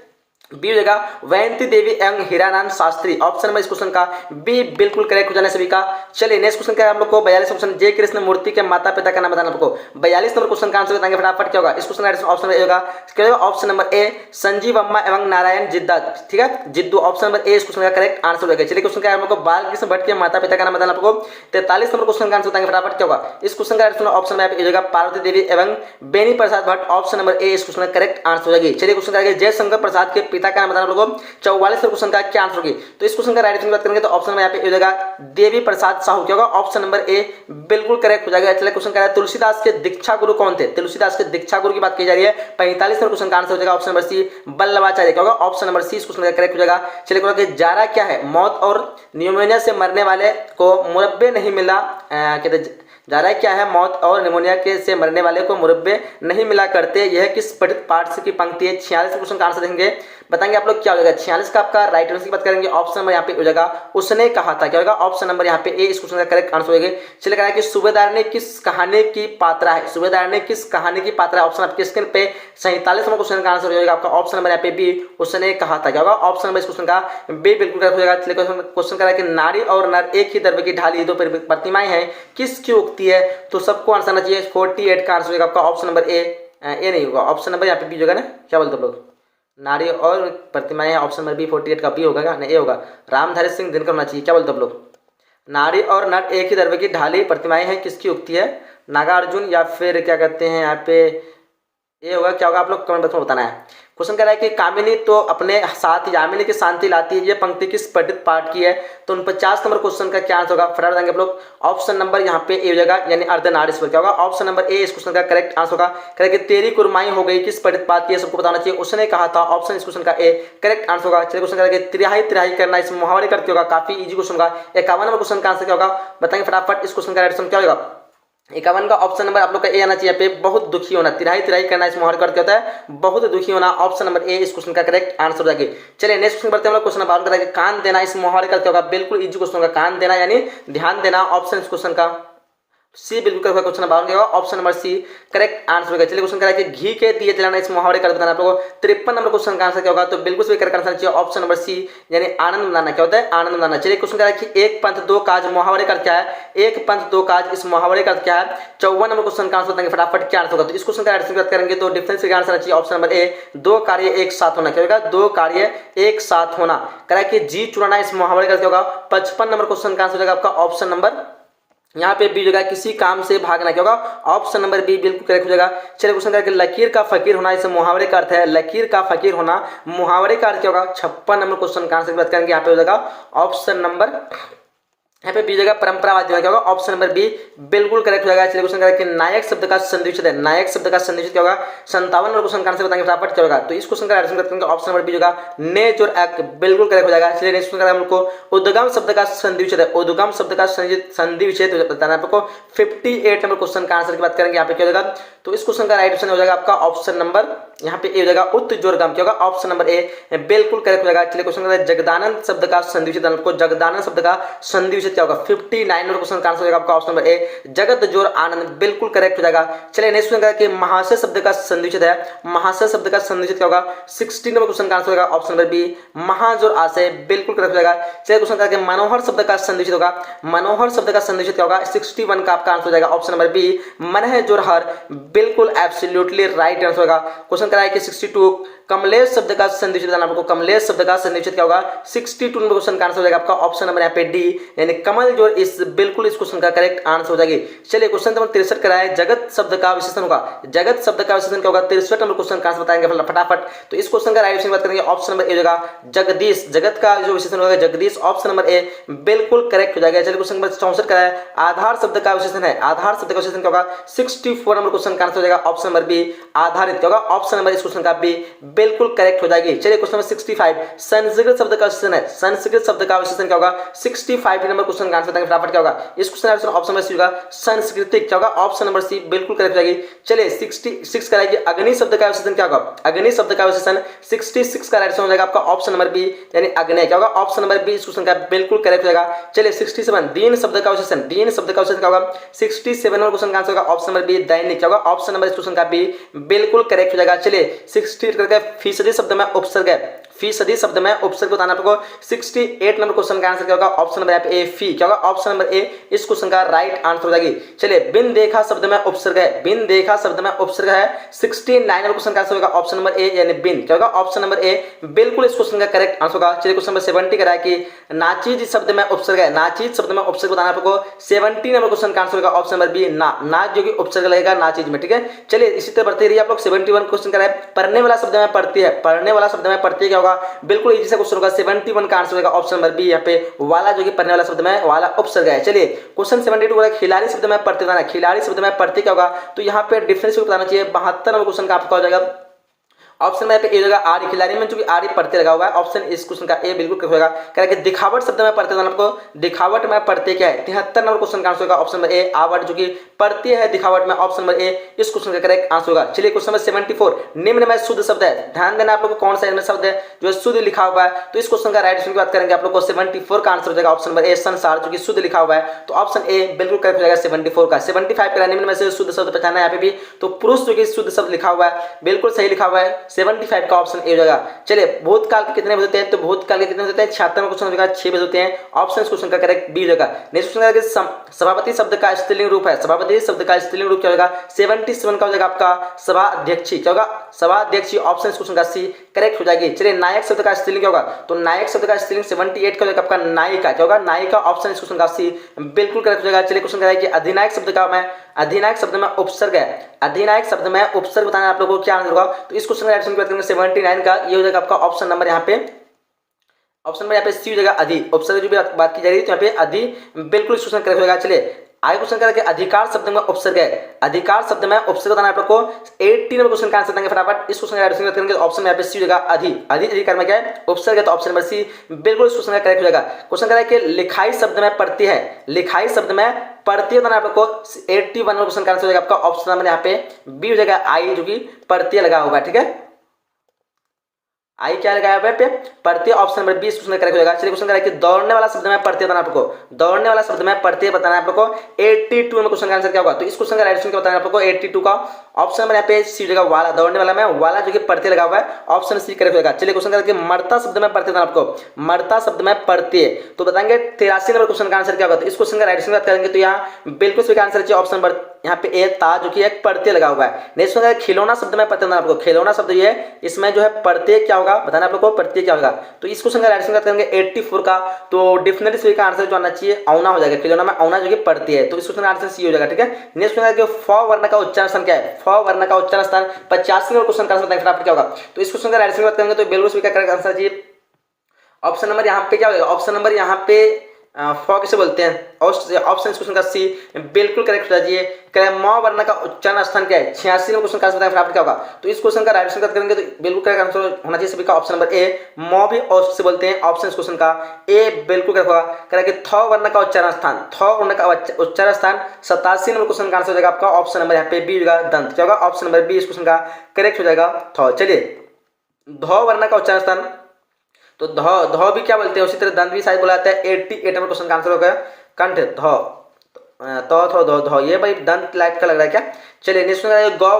बी हो जाएगा वयंती देवी एवं हीरानंद शास्त्री, ऑप्शन नंबर इस क्वेश्चन का बी बिल्कुल करेक्ट हो जाने सभी का। चलिए नेक्स्ट क्वेश्चन क्या है हम लोग को 42 क्वेश्चन जय कृष्ण मूर्ति के माता पिता का नाम बताना आपको। 42 नंबर क्वेश्चन का आंसर बताएंगे फटाफट, क्या होगा इस क्वेश्चन का ऑप्शन होगा क्या होगा ऑप्शन नंबर ए संजीव अम्मा एवं नारायण जिद्दा, ठीक है जिद्दू, ऑप्शन नंबर ए इस क्वेश्चन का करेक्ट आंसर होगा। चलिए क्वेश्चन क्या है हम लोग को बालकृष्ण भट्ट के माता पिता का नाम बताना आपको। 43 नंबर क्वेश्चन का आंसर बताएंगे फटाफट, क्या होगा इस क्वेश्चन का ऑप्शन में हो जाएगा पार्वती देवी एवं Beni Prasad Bhatt, option number A इस क्वेश्चन का करेक्ट आंसर हो जाएगी। चलिए क्वेश्चन क्या जयशंकर प्रसाद के पिता का नाम बताना आपको। 44 क्वेश्चन का क्या आंसर होगी, तो इस क्वेश्चन का राइट आंसर की बात करेंगे तो ऑप्शन में यहाँ पे हो जाएगा देवी प्रसाद साहू, क्या होगा ऑप्शन नंबर ए बिल्कुल करेक्ट हो जाएगा। चलिए क्वेश्चन क्या है तुलसीदास के दीक्षा गुरु कौन थे, तुलसीदास के दीक्षा गुरु की बात की जा रही है। 45 नंबर क्वेश्चन का आंसर हो जाएगा ऑप्शन नंबर सी बल्लभाचार्य, क्या होगा ऑप्शन नंबर सी इस क्वेश्चन का करेक्ट हो जाएगा। चलिए क्वेश्चन जारा क्या है, मौत और न्यूमोनिया से मरने वाले को मुरब्बे नहीं मिला, कहते जारा क्या है मौत और निमोनिया के से मरने वाले को मुरब्बे नहीं मिला करते, यह किस पठित पाठ से की पंक्ति है। 46 क्वेश्चन का आंसर देंगे बताएंगे आप लोग क्या हो जाएगा। 46 का आपका राइट आंसर की बात करेंगे ऑप्शन नंबर यहाँ पे हो जाएगा उसने कहा था, क्या होगा ऑप्शन नंबर यहाँ पे ए इस क्वेश्चन का करेक्ट आंसर होगा। चलिए कहा है कि सूबेदार ने किस कहानी की पात्रा है, सूबेदार ने किस कहानी की पात्रा है, ऑप्शन आपके स्क्रीन पे 47 नंबर क्वेश्चन का आंसर हो जाएगा आपका ऑप्शन नंबर यहाँ पे बी उसने कहा था, क्या होगा ऑप्शन नंबर इस क्वेश्चन का बी बिल्कुल करेक्ट हो जाएगा। चलिए क्वेश्चन करा है कि नारी और नर एक ही द्रव्य की ढाली दो प्रतिमाएं हैं किसकी उक्ति है, तो सबको आंसर आना चाहिए। 48 का आंसर होगा आपका ऑप्शन नंबर ए नहीं होगा, ऑप्शन नंबर यहाँ पे बी होगा ना, क्या बोलते हो लोग नारी और प्रतिमाएं, ऑप्शन नंबर बी 48 का बी होगा क्या, नहीं ए होगा रामधारी सिंह दिनकर होना चाहिए, क्या बोलते हो लोग। नारी और नर एक ही द्रव्य की ढाली प्रतिमाएं हैं किसकी उक्ति है, नागार्जुन या फिर क्या कहते हैं यहाँ पे ये होगा, क्या होगा आप लोग कमेंट बॉक्स में बताना है। क्वेश्चन कह रहा है कि कामिनी तो अपने साथ यामिनी की शांति लाती है, ये पंक्ति किस पठित पाठ की है, तो 49 नंबर क्वेश्चन का क्या आंसर होगा फटाफट देंगे आप लोग। ऑप्शन नंबर यहाँ पे ए हो जाएगा यानी अर्धनारीश्वर, क्या होगा ऑप्शन नंबर ए इस क्वेश्चन का करेक्ट आंसर होगा। कह रहा है कि तेरी कुरमाई हो गई किस पठित पाठ की है, सबको बताना चाहिए, उसने कहा था, ऑप्शन इस क्वेश्चन का ए करेक्ट आंसर होगा। चलिए क्वेश्चन कह रहा है कि तिराही तिराही करना इस मुहावरे करते होगा, काफी इजी क्वेश्चन होगा। 51 नंबर क्वेश्चन का आंसर क्या होगा बताएंगे फटाफट, इस क्वेश्चन का राइट आंसर क्या होगा। 51 का ऑप्शन नंबर आप लोग का ए आना चाहिए पे बहुत दुखी होना, तिराही तिराही करना इस मुहावरे का अर्थ होता है बहुत दुखी होना, ऑप्शन नंबर ए इस क्वेश्चन का करेक्ट आंसर हो जाएगी। चलिए नेक्स्ट क्वेश्चन बढ़ते हैं हम लोग, क्वेश्चन नंबर 12 का कान देना इस मुहावरे का अर्थ होगा, बिल्कुल इजी क्वेश्चन होगा, कान देना यानी ध्यान देना, ऑप्शन इस क्वेश्चन का सी बिल्कुल correct question number 12 option number C correct answer होगा। चलिए क्वेश्चन करा कि घी के दिए जलाना इस मुहावरे का बताना आप लोगों को। 53 नंबर क्वेश्चन का आंसर क्या होगा, तो बिल्कुल सही करेक्ट आंसर चाहिए ऑप्शन नंबर सी यानी आनंद मनाना, क्या होता है आनंद मनाना। चलिए क्वेश्चन करा कि एक पंथ दो काज मुहावरे का क्या है, एक पंथ दो काज इस मुहावरे का क्या है। 54 नंबर क्वेश्चन का आंसर बताएंगे फटाफट क्या आंसर होगा, तो इस क्वेश्चन का आंसर करेंगे तो डिफरेंस का आंसर चाहिए ऑप्शन नंबर ए दो कार्य एक साथ होना, क्या होगा दो कार्य एक साथ होना। करा कि जी चुराना इस मुहावरे का क्या होगा। 55 नंबर क्वेश्चन का आंसर होगा आपका ऑप्शन नंबर यहाँ पे बी होगा किसी काम से भागना, क्या होगा ऑप्शन नंबर बी बिल्कुल करेक्ट हो जाएगा। चलिए क्वेश्चन करके लकीर का फकीर होना इस मुहावरे का अर्थ है, लकीर का फकीर होना मुहावरे का अर्थ क्या होगा। 56 नंबर क्वेश्चन का आंसर की बात करेंगे यहाँ पे हो जाएगा ऑप्शन नंबर यहाँ पे बी जगह परंपरावादी क्या होगा ऑप्शन नंबर बी बिल्कुल करेक्ट हो जाएगा। चलिए क्वेश्चन करें कि नायक शब्द का संधिविच्छेद है, नायक शब्द का संधिविच्छेद क्या होगा। 57 नंबर क्वेश्चन का आंसर बताएंगे फटाफट क्या होगा, तो इस क्वेश्चन का आंसर करेंगे ऑप्शन नंबर बी होगा नेच और एक्ट बिल्कुल करेक्ट हो जाएगा। चलिए नेक्स्ट क्वेश्चन हम लोग को उद्गम शब्द का संधिविच्छेद है, उद्गम शब्द का संधिविच्छेद बताना है आपको। 58 नंबर क्वेश्चन का आंसर की बात करेंगे यहाँ पे क्या होगा, तो इस क्वेश्चन का राइट ऑप्शन हो जाएगा आपका ऑप्शन नंबर यहाँ पे ए हो जाएगा उत्तजोरगम, क्या होगा ऑप्शन नंबर ए बिल्कुल करेक्ट हो जाएगा। चलिए क्वेश्चन जगदानंद शब्द का संधिविच्छेद आपको, जगदानंद शब्द का संधिविच्छेद संयोजित क्या होगा 59 नंबर क्वेश्चन का आंसर हो जाएगा आपका ऑप्शन नंबर ए जगत जोर आनंद, बिल्कुल करेक्ट हो जाएगा। चलिए नेक्स्ट क्वेश्चन कि महाशय शब्द का संयोजित है, महाशय शब्द का संयोजित क्या होगा 60 नंबर क्वेश्चन का आंसर होगा ऑप्शन नंबर बी महाजोर आशय, बिल्कुल करेक्ट हो जाएगा। चलिए क्वेश्चन करके मनोहर शब्द का संयोजित होगा, मनोहर शब्द का संयोजित क्या होगा 61 का आपका आंसर हो जाएगा ऑप्शन नंबर बी मन है जोर हर, बिल्कुल एब्सोल्युटली राइट आंसर होगा। क्वेश्चन कराया कि 62 कमलेश शब्द का संयोजित बताना आपको, कमलेश शब्द का संयोजित क्या होगा 62 नंबर क्वेश्चन का आंसर हो जाएगा आपका ऑप्शन नंबर यहाँ पे डी यानी कमल जोर, इस बिल्कुल इस क्वेश्चन का करेक्ट आंसर हो जाएगी। चलिए क्वेश्चन नंबर 63 कराया जगत शब्द का विशेषण होगा, जगत शब्द का विशेषण क्या होगा 63 नंबर क्वेश्चन का आंसर बताएंगे फटाफट। तो इस क्वेश्चन का राइट आंसर बात करेंगे ऑप्शन नंबर ए होगा जगदीश, जगत का जो विशेषण होगा जगदीश, ऑप्शन नंबर ए बिल्कुल करेक्ट हो जाएगा। चलिए क्वेश्चन नंबर 64 कराया आधार शब्द का विशेषण है, आधार शब्द का विशेषण क्या होगा 64 नंबर क्वेश्चन का आंसर हो जाएगा ऑप्शन नंबर बी आधारित, क्या होगा ऑप्शन नंबर इस क्वेश्चन का बी बिल्कुल करेक्ट हो जाएगी। चलिए क्वेश्चन नंबर 65 संस्कृत शब्द का विशेषण है, संस्कृत शब्द का विशेषण क्या होगा 65 नंबर क्वेश्चन का आंसर बताएंगे फटाफट क्या होगा इस क्वेश्चन का ऑप्शन नंबर सी होगा सांस्कृतिक, क्या होगा ऑप्शन नंबर सी बिल्कुल करेक्ट हो जाएगी। चलिए 66 कराएगी अग्नि शब्द का विशेषण क्या होगा, अग्नि शब्द का विशेषण 66 का राइट आंसर हो जाएगा आपका ऑप्शन नंबर बी यानी अग्नि, क्या होगा ऑप्शन नंबर बी इस क्वेश्चन का बिल्कुल करेक्ट हो जाएगा। चलिए 67 दीन शब्द का विशेषण, दीन शब्द का विशेषण क्या होगा 67 नंबर क्वेश्चन का आंसर होगा ऑप्शन नंबर बी दैनिक, क्या होगा ऑप्शन नंबर इस क्वेश्चन का बी बिल्कुल करेक्ट हो जाएगा। चलिए 68 करके फीसदी शब्द में उपसर्ग है, फीसदी शब्द में उपसर्ग बताना आपको 68 नंबर क्वेश्चन का आंसर क्या होगा ऑप्शन नंबर ए फी, क्या होगा ऑप्शन नंबर ए इस क्वेश्चन का राइट आंसर हो जाएगी। चलिए बिन देखा शब्द में उपसर्ग है, बिन देखा शब्द में उपसर्ग है 69 नंबर क्वेश्चन का आंसर होगा ऑप्शन नंबर ए यानी बिन, क्या होगा ऑप्शन नंबर ए बिल्कुल इस क्वेश्चन का करेक्ट आंसर होगा। चलिए क्वेश्चन नंबर 70 कराया कि नाचीज शब्द में उपसर्ग है, नाचीज शब्द में उपसर्ग बताना आपको 70 नंबर क्वेश्चन का आंसर होगा ऑप्शन नंबर बी ना, नाच जो कि उपसर्ग लगेगा नाचीज में, ठीक है। चलिए इसी तरह बढ़ते रहिए आप लोग 71 क्वेश्चन कराए पढ़ने वाला शब्द में पढ़ती है, पढ़ने वाला शब्द में पढ़ती है क्या होगा बिल्कुल इजी सा क्वेश्चन होगा 71 का आंसर होगा ऑप्शन नंबर बी यहाँ पे वाला जो कि पढ़ने वाला शब्द में वाला उपसर्ग है। चलिए क्वेश्चन 72 बोला खिलाड़ी शब्द में पढ़ते बताना, खिलाड़ी शब्द में पढ़ते क्या होगा तो यहाँ पे डिफरेंस बताना चाहिए 72 नंबर क्वेश्चन का आपका हो जाएगा ऑप्शन में ए होगा आरी, खिलाड़ी में चूंकि आरी पढ़ते लगा हुआ है ऑप्शन इस क्वेश्चन का ए बिल्कुल करेक्ट होगा। कह कि दिखावट शब्द में पढ़ते आपको, दिखावट में पढ़ते क्या है 73 नंबर क्वेश्चन का आंसर होगा ऑप्शन नंबर ए आवट जो कि पढ़ती है दिखावट में, ऑप्शन नंबर ए इस क्वेश्चन का करेक्ट आंसर होगा। चलिए क्वेश्चन नंबर 74 निम्न में शुद्ध शब्द है, ध्यान देना आप लोग को कौन सा इनमें शब्द है जो शुद्ध लिखा हुआ है। तो इस क्वेश्चन का राइट आंसर की बात करेंगे आप लोग को 74 का आंसर हो जाएगा ऑप्शन नंबर ए संसार जो कि शुद्ध लिखा हुआ है, तो ऑप्शन ए बिल्कुल करेक्ट हो जाएगा 74 का। 75 का निम्न में से शुद्ध शब्द पहचाना है यहाँ पे भी, तो पुरुष जो कि शुद्ध शब्द लिखा हुआ है बिल्कुल सही लिखा हुआ है 75 का ऑप्शन ए हो जाएगा। चलिए भूतकाल के कितने बजे होते हैं तो भूतकाल के कितने होते हैं 76 क्वेश्चन हो जाएगा 6 बजे होते हैं, ऑप्शन इस क्वेश्चन का करेक्ट बी हो जाएगा। नेक्स्ट क्वेश्चन है सभापति शब्द का स्त्रीलिंग रूप है, सभापति शब्द का स्त्रीलिंग रूप क्या होगा 77 का हो जाएगा आपका सभा अध्यक्षी, क्या होगा सभा अध्यक्षी, ऑप्शन इस क्वेश्चन का सी करेक्ट हो जाएगी। चलिए नायक शब्द का स्त्रीलिंग क्या होगा तो नायक शब्द का स्त्रीलिंग 78 का हो जाएगा आपका नायिका, क्या होगा नायिका, ऑप्शन इस क्वेश्चन का सी बिल्कुल करेक्ट हो जाएगा। चलिए क्वेश्चन है कि अधिनायक शब्द का मैं अधिनायक शब्द में उपसर्ग है, अधिनायक शब्द में उपसर्ग बताना आप लोगों को क्या आंसर होगा तो इस क्वेश्चन का राइट आंसर की बात करेंगे 79 का ये हो जाएगा आपका ऑप्शन नंबर यहाँ पे, ऑप्शन नंबर यहाँ पे सी हो जाएगा अधि, उपसर्ग जो भी बात की जा रही है तो यहाँ पे अधि बिल्कुल इस क्वेश्चन करेक्ट हो जाएगा। चलिए आगे क्वेश्चन करके अधिकार शब्द में उपसर्ग है, अधिकार शब्द में उपसर्ग बताना आप लोग को 80 नंबर क्वेश्चन का आंसर देंगे फटाफट। इस क्वेश्चन का राइट आंसर करेंगे ऑप्शन में यहाँ पे सी हो जाएगा अधि, अधिकार में क्या है उपसर्ग है, तो ऑप्शन नंबर सी बिल्कुल इस क्वेश्चन का करेक्ट हो जाएगा। क्वेश्चन करें कि लिखाई शब्द में पढ़ती है, लिखाई शब्द में पढ़ती है बताना आप लोग को 81 नंबर क्वेश्चन का आंसर हो जाएगा आपका ऑप्शन नंबर यहाँ पे बी हो जाएगा आई जो कि पढ़ती है लगा हुआ है, ठीक है आई क्या लगाया हुआ है पे पढ़ती है, ऑप्शन नंबर 20 क्वेश्चन करेक्ट हो जाएगा। चलिए क्वेश्चन करें कि दौड़ने वाला शब्द में पढ़ती है बताना आपको, दौड़ने वाला शब्द में पढ़ती है बताना आप लोग को 82 नंबर क्वेश्चन का आंसर क्या होगा तो इस क्वेश्चन का राइट आंसर क्या बताना आप लोग को 82 का ऑप्शन नंबर यहाँ पे सी जगह वाला, दौड़ने वाला में वाला जो कि पढ़ते लगा हुआ है, ऑप्शन सी करेक्ट होगा। चलिए क्वेश्चन करें कि मरता शब्द में पढ़ते हैं आपको, मरता शब्द में पढ़ती है तो बताएंगे 83 नंबर क्वेश्चन का आंसर क्या होगा तो इस क्वेश्चन का राइट आंसर बात करेंगे तो यहाँ बिल्कुल सही आंसर चाहिए ऑप्शन नंबर यहाँ पे ए ता जो कि एक पढ़ते लगा हुआ है। नेक्स्ट है खिलौना शब्द में पढ़ते आपको, खिलौना शब्द ये इसमें जो है पढ़ते क्या होगा बताना आप लोग को पढ़ते क्या होगा तो इस क्वेश्चन का राइट आंसर बात करेंगे 84 का, तो डिफिनेटली सही का आंसर जो आना चाहिए औना हो जाएगा, खिलौना में औना जो कि पढ़ती है तो इस क्वेश्चन का आंसर सी हो जाएगा, ठीक है। नेक्स्ट क्वेश्चन है फ वर्ण का उच्चारण स्थान क्या है, फ वर्ण का उच्चारण स्थान 85 नंबर क्वेश्चन का आंसर बताएंगे फटाफट क्या होगा तो इस क्वेश्चन का राइट आंसर बात करेंगे तो बिल्कुल सही का करेक्ट आंसर चाहिए ऑप्शन नंबर यहाँ पे क्या होगा, ऑप्शन नंबर यहाँ पे फॉ किसे बोलते हैं, ऑप्शन इस क्वेश्चन का सी बिल्कुल करेक्ट हो जाइए। म वर्ण का उच्चारण स्थान क्या है 86 में क्वेश्चन का आंसर फटाफट क्या होगा तो इस क्वेश्चन का राइट आंसर करेंगे तो बिल्कुल करेक्ट आंसर होना चाहिए सभी का ऑप्शन नंबर ए म भी औ से बोलते हैं, ऑप्शन इस क्वेश्चन का ए बिल्कुल करेक्ट होगा। करेंगे थ वर्ण का उच्चारण स्थान, थ वर्ण का उच्चारण स्थान 87 नंबर क्वेश्चन का आंसर हो जाएगा आपका ऑप्शन नंबर यहाँ पे बी होगा दंत, क्या होगा ऑप्शन नंबर बी इस क्वेश्चन का करेक्ट हो जाएगा थ। चलिए ध वर्ण का उच्चारण स्थान तो ध भी क्या बोलते हैं उसी तरह दंत भी शायद बोला जाता है 88 नंबर क्वेश्चन का आंसर होगा कंठ धौ, तो थो धो धो, ये भाई दंत लाइट का लग रहा है क्या। चलिए नेक्स्ट गौ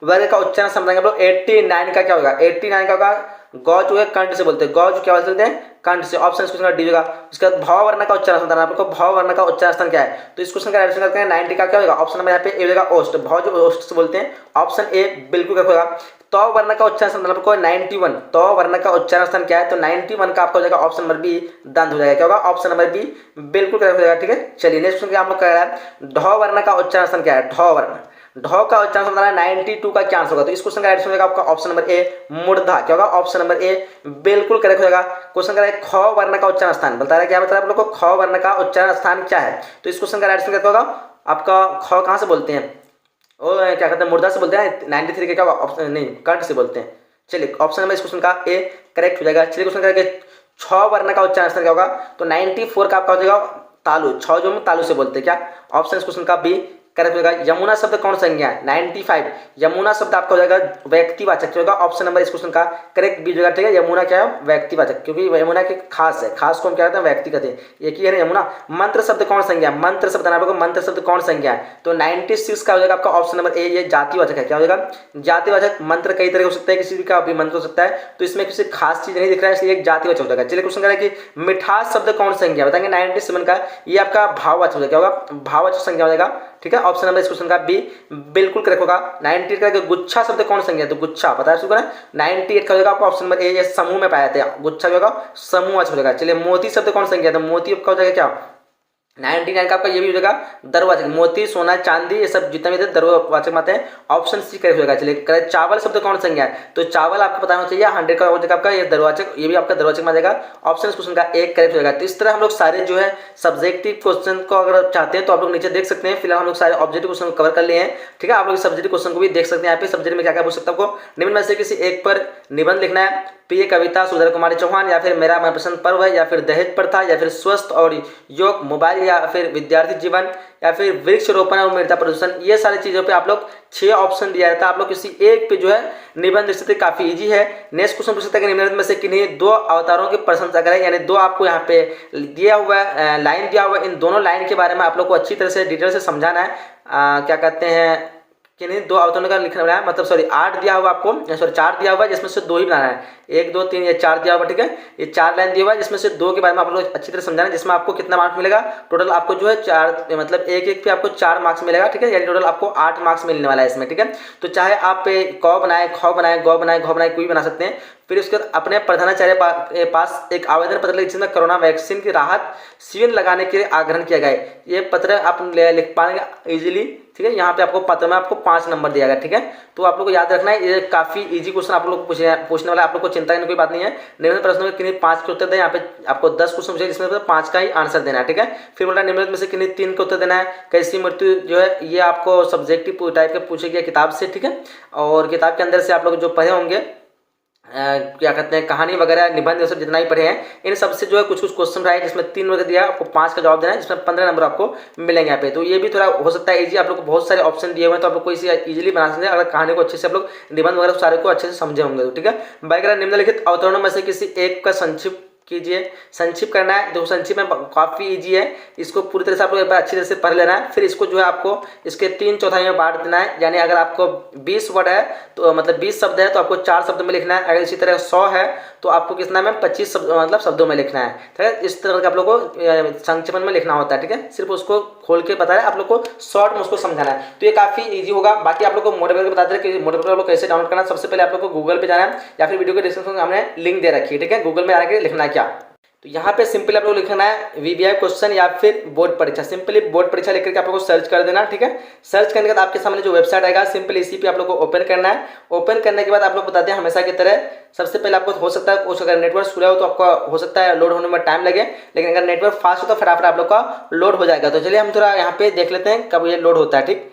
वर्ग का उच्चारण समझेंगे हम लोग। 89 का क्या होगा, 89 का होगा गौ जो है कंठ से बोलते हैं, गौ जो क्या बोलते हैं कंठ से। ऑप्शन क्वेश्चन का डी होगा। उसके बाद भाव वर्ण का उच्चारण स्थान, आपको भाव वर्ण का उच्चारण स्थान क्या है, तो इस क्वेश्चन का एडिशन करते हैं। 90 का क्या होगा, ऑप्शन नंबर यहाँ पे ए होगा ओष्ठ, भाव जो ओष्ठ से बोलते हैं, ऑप्शन ए बिल्कुल करेक्ट होगा। तो वर्ण का उच्चारण स्थान आपको 91, तो वर्ण का उच्चारण स्थान क्या है, तो 91 का आपका हो जाएगा ऑप्शन नंबर बी दंत हो जाएगा। क्या होगा, ऑप्शन नंबर बी बिल्कुल करेक्ट हो जाएगा। ठीक है, चलिए नेक्स्ट क्वेश्चन हम लोग कह रहा है ढ वर्ण का उच्चारण स्थान क्या है, ढ वर्ण, ढ का उच्चारण बताना है 92 का क्या आंसर होगा, तो इस क्वेश्चन का आंसर होगा आपका ऑप्शन नंबर ए मूर्धा। क्या होगा, ऑप्शन नंबर ए बिल्कुल करेक्ट हो जाएगा। क्वेश्चन कर ख वर्ण का उच्चारण स्थान बता रहा है, क्या बता रहा है आप लोग को, ख वर्ण का उच्चारण स्थान क्या है, तो इस क्वेश्चन का आंसर क्या होगा आपका, ख कहाँ से बोलते हैं, ओ क्या कहते हैं मूर्धा से बोलते हैं। 93 के क्या होगा, ऑप्शन नहीं कंठ से बोलते हैं। चलिए ऑप्शन नंबर इस क्वेश्चन का ए करेक्ट हो जाएगा। चलिए क्वेश्चन करके छ वर्ण का उच्चारण स्थान क्या होगा, तो 94 का आपका हो जाएगा तालु, छ जो हम तालु से बोलते हैं क्या, ऑप्शन इस क्वेश्चन का बी करेक्ट हो जाएगा। यमुना शब्द कौन संज्ञा है, 95, यमुना शब्द आपका हो जाएगा व्यक्तिवाचक होगा, ऑप्शन नंबर इस क्वेश्चन का करेक्ट बी होगा। ठीक है, यमुना क्या है व्यक्तिवाचक, क्योंकि यमुना की खास है, खास को हम क्या कहते हैं व्यक्ति कहते हैं, एक ही है ना यमुना। मंत्र शब्द कौन संज्ञा है, मंत्र शब्द आपको मंत्र शब्द कौन संज्ञा है, तो 96 का हो जाएगा आपका ऑप्शन नंबर ए, ये जातिवाचक है। क्या हो जाएगा, जातिवाचक। मंत्र कई तरह हो सकता है, किसी भी का भी मंत्र हो सकता है, तो इसमें किसी खास चीज नहीं दिख रहा है, इसलिए एक जातिवाचक हो जाएगा। चलिए क्वेश्चन करें कि मिठास शब्द कौन संज्ञा बताएंगे, 97 का ये आपका भाववाचक हो जाएगा। क्या होगा, भाववाचक संज्ञा हो जाएगा। ठीक है, ऑप्शन नंबर इस क्वेश्चन का बी बिल्कुल करेक्ट होगा। 98 का गुच्छा शब्द कौन संज्ञा है, तो गुच्छा पता है 98 का होगा आपका ऑप्शन नंबर ए, ये समूह में पाया जाता है, गुच्छा जो होगा समूह हो जाएगा। चलिए मोती शब्द कौन संज्ञा है, तो मोती आपका हो जाएगा क्या, 99 का आपका ये भी हो जाएगा दरवाचक, मोती सोना चांदी ये सब जितने भी थे दरवाचक आते हैं, ऑप्शन सी करेक्ट हो जाएगा। चलिए चावल शब्द कौन संज्ञा है, तो चावल आपको पता होना चाहिए 100 का हो जाएगा आपका ये दरवाचक, ये भी आपका दरवाचक में आ जाएगा, ऑप्शन इस क्वेश्चन का एक करेक्ट हो जाएगा। तो इस तरह हम लोग सारे जो है सब्जेक्टिव क्वेश्चन को अगर चाहते हैं तो आप लोग नीचे देख सकते हैं। फिलहाल हम लोग सारे ऑब्जेक्टिव क्वेश्चन को कवर कर लिए हैं। ठीक है, आप लोग सब्जेक्टिव क्वेश्चन को भी देख सकते हैं। यहाँ पे सब्जेक्ट में क्या क्या पूछ सकता है आपको, निम्न में से किसी एक पर निबंध लिखना है, प्रिय कविता सुधर कुमारी चौहान, या फिर मेरा मनपसंद पर्व है, या फिर दहेज प्रथा, या फिर स्वस्थ और योग, मोबाइल, या फिर विद्यार्थी जीवन, या फिर वृक्ष रोपण और मृदा प्रदूषण। ये सारी चीजों पे आप लोग 6 ऑप्शन दिया रहता है, आप लोग किसी एक पे जो है निबंध लिख सकते, काफी इजी है। नेक्स्ट क्वेश्चन पूछ सकता है कि निम्नलिखित में से किन्हीं 2 अवतारों की प्रशंसा करें, यानी 2 आपको यहाँ पे दिया हुआ है लाइन दिया हुआ है, इन दोनों लाइन के बारे में आप लोग को अच्छी तरह से डिटेल से समझाना है। क्या कहते हैं कि नहीं 2 अवतारों का लिखना है, मतलब सॉरी 8 दिया हुआ आपको, सॉरी 4 दिया हुआ है जिसमें से 2 ही बनाना है, 1 2 3 ये 4 दिया हुआ। ठीक है, ये 4 लाइन दिया हुआ है जिसमें से 2 के बारे में आप लोग अच्छी तरह समझाना है, जिसमें आपको कितना मार्क्स मिलेगा, टोटल आपको जो है 4 मतलब एक पे आपको 4 मार्क्स मिलेगा। ठीक है, यानी टोटल आपको 8 मार्क्स मिलने वाला है इसमें। ठीक है, तो चाहे आप क बनाए, ख बनाए, ग बनाए, घ बनाए, कोई भी बना सकते हैं। फिर उसके बाद अपने प्रधानाचार्य के पास एक आवेदन पत्र लिख जिसमें कोरोना वैक्सीन की राहत शिविर लगाने के लिए आग्रह किया गया है। ये पत्र आप लिख पाएंगे इजीली। ठीक है, यहाँ पे आपको पत्र में आपको 5 नंबर दिया गया। ठीक है, तो आप लोग को याद रखना है, ये काफी इजी क्वेश्चन आप लोग को पूछने वाला है, आप लोग को चिंता करने की कोई बात नहीं है। निम्नलिखित प्रश्नों में किन्हीं 5 के उत्तर दें, यहाँ पे आपको 10 क्वेश्चन पूछे जिसमें 5 का ही आंसर देना है। ठीक है, फिर बोला निम्नलिखित में से किन्हीं 3 के उत्तर देना है। कैसी मृत्यु जो है ये आपको सब्जेक्टिव टाइप के पूछे गया किताब से। ठीक है, और किताब के अंदर से आप लोग जो पढ़े होंगे क्या कहते हैं कहानी वगैरह निबंध ये सब जितना ही पढ़े हैं, इन सबसे जो है कुछ कुछ क्वेश्चन रहा है जिसमें 3 वर्ग दिया, आपको 5 का जवाब देना है, जिसमें 15 नंबर आपको मिलेंगे यहाँ पे। तो ये भी थोड़ा हो सकता है इजी, आप लोग को बहुत सारे ऑप्शन दिए हुए हैं, तो आप लोग को इसे इजीली बना सकते हैं अगर कहानी को अच्छे से आप लोग निबंध वगैरह सारे को अच्छे से समझे होंगे। ठीक है, बाकी निम्नलिखित अवतरणों में से किसी एक का संक्षिप्त कीजिए। संक्षिप्त करना है, तो संक्षिप्त में काफ़ी इजी है, इसको पूरी तरह से आप लोग एक बार अच्छी तरह से पढ़ लेना है। फिर इसको जो है आपको इसके 3/4 में बांट देना है, यानी अगर आपको 20 वर्ड है तो मतलब 20 शब्द है तो आपको 4 शब्द में लिखना है। अगर इसी तरह 100 है तो आपको कितना में 25 मतलब शब्दों में लिखना है। ठीक है, इस तरह के आप लोग को संक्षिप्त में लिखना होता है। ठीक है, सिर्फ उसको खोल के बता रहे आप लोग को शॉर्ट में उसको समझाना है, तो ये काफ़ी ईजी होगा। बाकी आप लोग को मोड पेपर बता दे कि मोड पेपर आप लोग कैसे डाउनलोड करना है। सबसे पहले आप लोग को गूगल पे जाना है, या फिर वीडियो के डिस्क्रिप्शन में हमने लिंक दे रखी है। ठीक है, गूगल में आके लिखना है क्या, तो यहाँ पे सिंपली आप लोग लिखना है वीवीआई क्वेश्चन या फिर बोर्ड परीक्षा। सिंपली बोर्ड परीक्षा लिख करके आप लोग को सर्च कर देना। ठीक है, सर्च करने के बाद आपके सामने जो वेबसाइट आएगा सिंपली इसी पे आप लोग को ओपन करना है। ओपन करने के बाद आप लोग बताते हैं हमेशा की तरह सबसे पहले आपको हो सकता है अगर नेटवर्क स्लो हो तो आपका हो सकता है लोड होने में टाइम लगे, लेकिन अगर नेटवर्क फास्ट हो तो फटाफट आप लोग का लोड हो जाएगा। तो चलिए हम थोड़ा यहाँ पे देख लेते हैं कब ये लोड होता है। ठीक,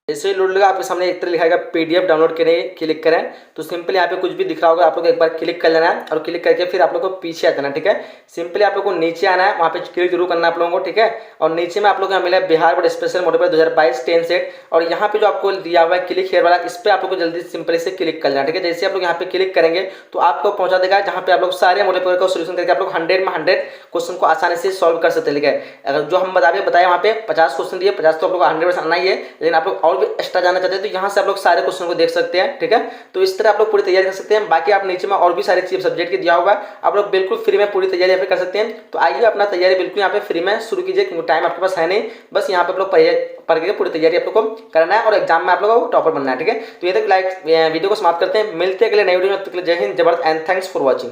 जैसे ही लोड लगा आपके सामने एक तरह लिखाएगा पीडीएफ डाउनलोड करने क्लिक करें, तो सिंपली यहाँ पे कुछ भी दिख रहा होगा, आप लोग एक बार क्लिक कर लेना है और क्लिक करके फिर आप लोग को पीछे आ जाना, ठीक है। सिंपली आप लोग को नीचे आना है, वहाँ पे क्लिक जरूर करना है आप लोगों को, ठीक है। और नीचे में आप लोग को मिला है बिहार बोर्ड स्पेशल मोड पर 2022 10 सेट, और यहाँ पे जो आपको दिया हुआ है क्लिक हेयर वाला, इस पर आप लोग को जल्दी सिंपली से क्लिक कर लेना, ठीक है। जैसे आप लोग यहाँ पे क्लिक करेंगे तो आपको पहुंचा देगा जहाँ पे आप लोग सारे मोड पेपर का सोल्यूशन करके आप लोग 100 में 100 क्वेश्चन को आसानी से सॉल्व कर सकते हैं, ठीक है। अगर जो हम बताया वहाँ पे 50 क्वेश्चन दिए, 50 तो आप लोग को 100% आना ही है, लेकिन आप लोग और भी एक्स्ट्रा जाना चाहते हैं तो यहाँ से आप लोग सारे क्वेश्चन को देख सकते हैं, ठीक है। तो इस तरह आप लोग पूरी तैयारी कर सकते हैं। बाकी आप नीचे में और भी सारी चीज सब्जेक्ट के दिया होगा, आप लोग बिल्कुल फ्री में पूरी तैयारी यहाँ पे कर सकते हैं। तो आइए अपना तैयारी बिल्कुल यहाँ पे फ्री में शुरू कीजिए, क्योंकि टाइम आपके पास है नहीं, बस यहाँ पे आप लोग पढ़ के पूरी तैयारी आप लोग को करना है और एग्जाम में आप लोगों को टॉपर बनना है, ठीक है। तो ये तक लाइक वीडियो को समाप्त करते हैं, मिलते हैं अगले नए वीडियो में। जय हिंद, जय Bharat and thanks for watching.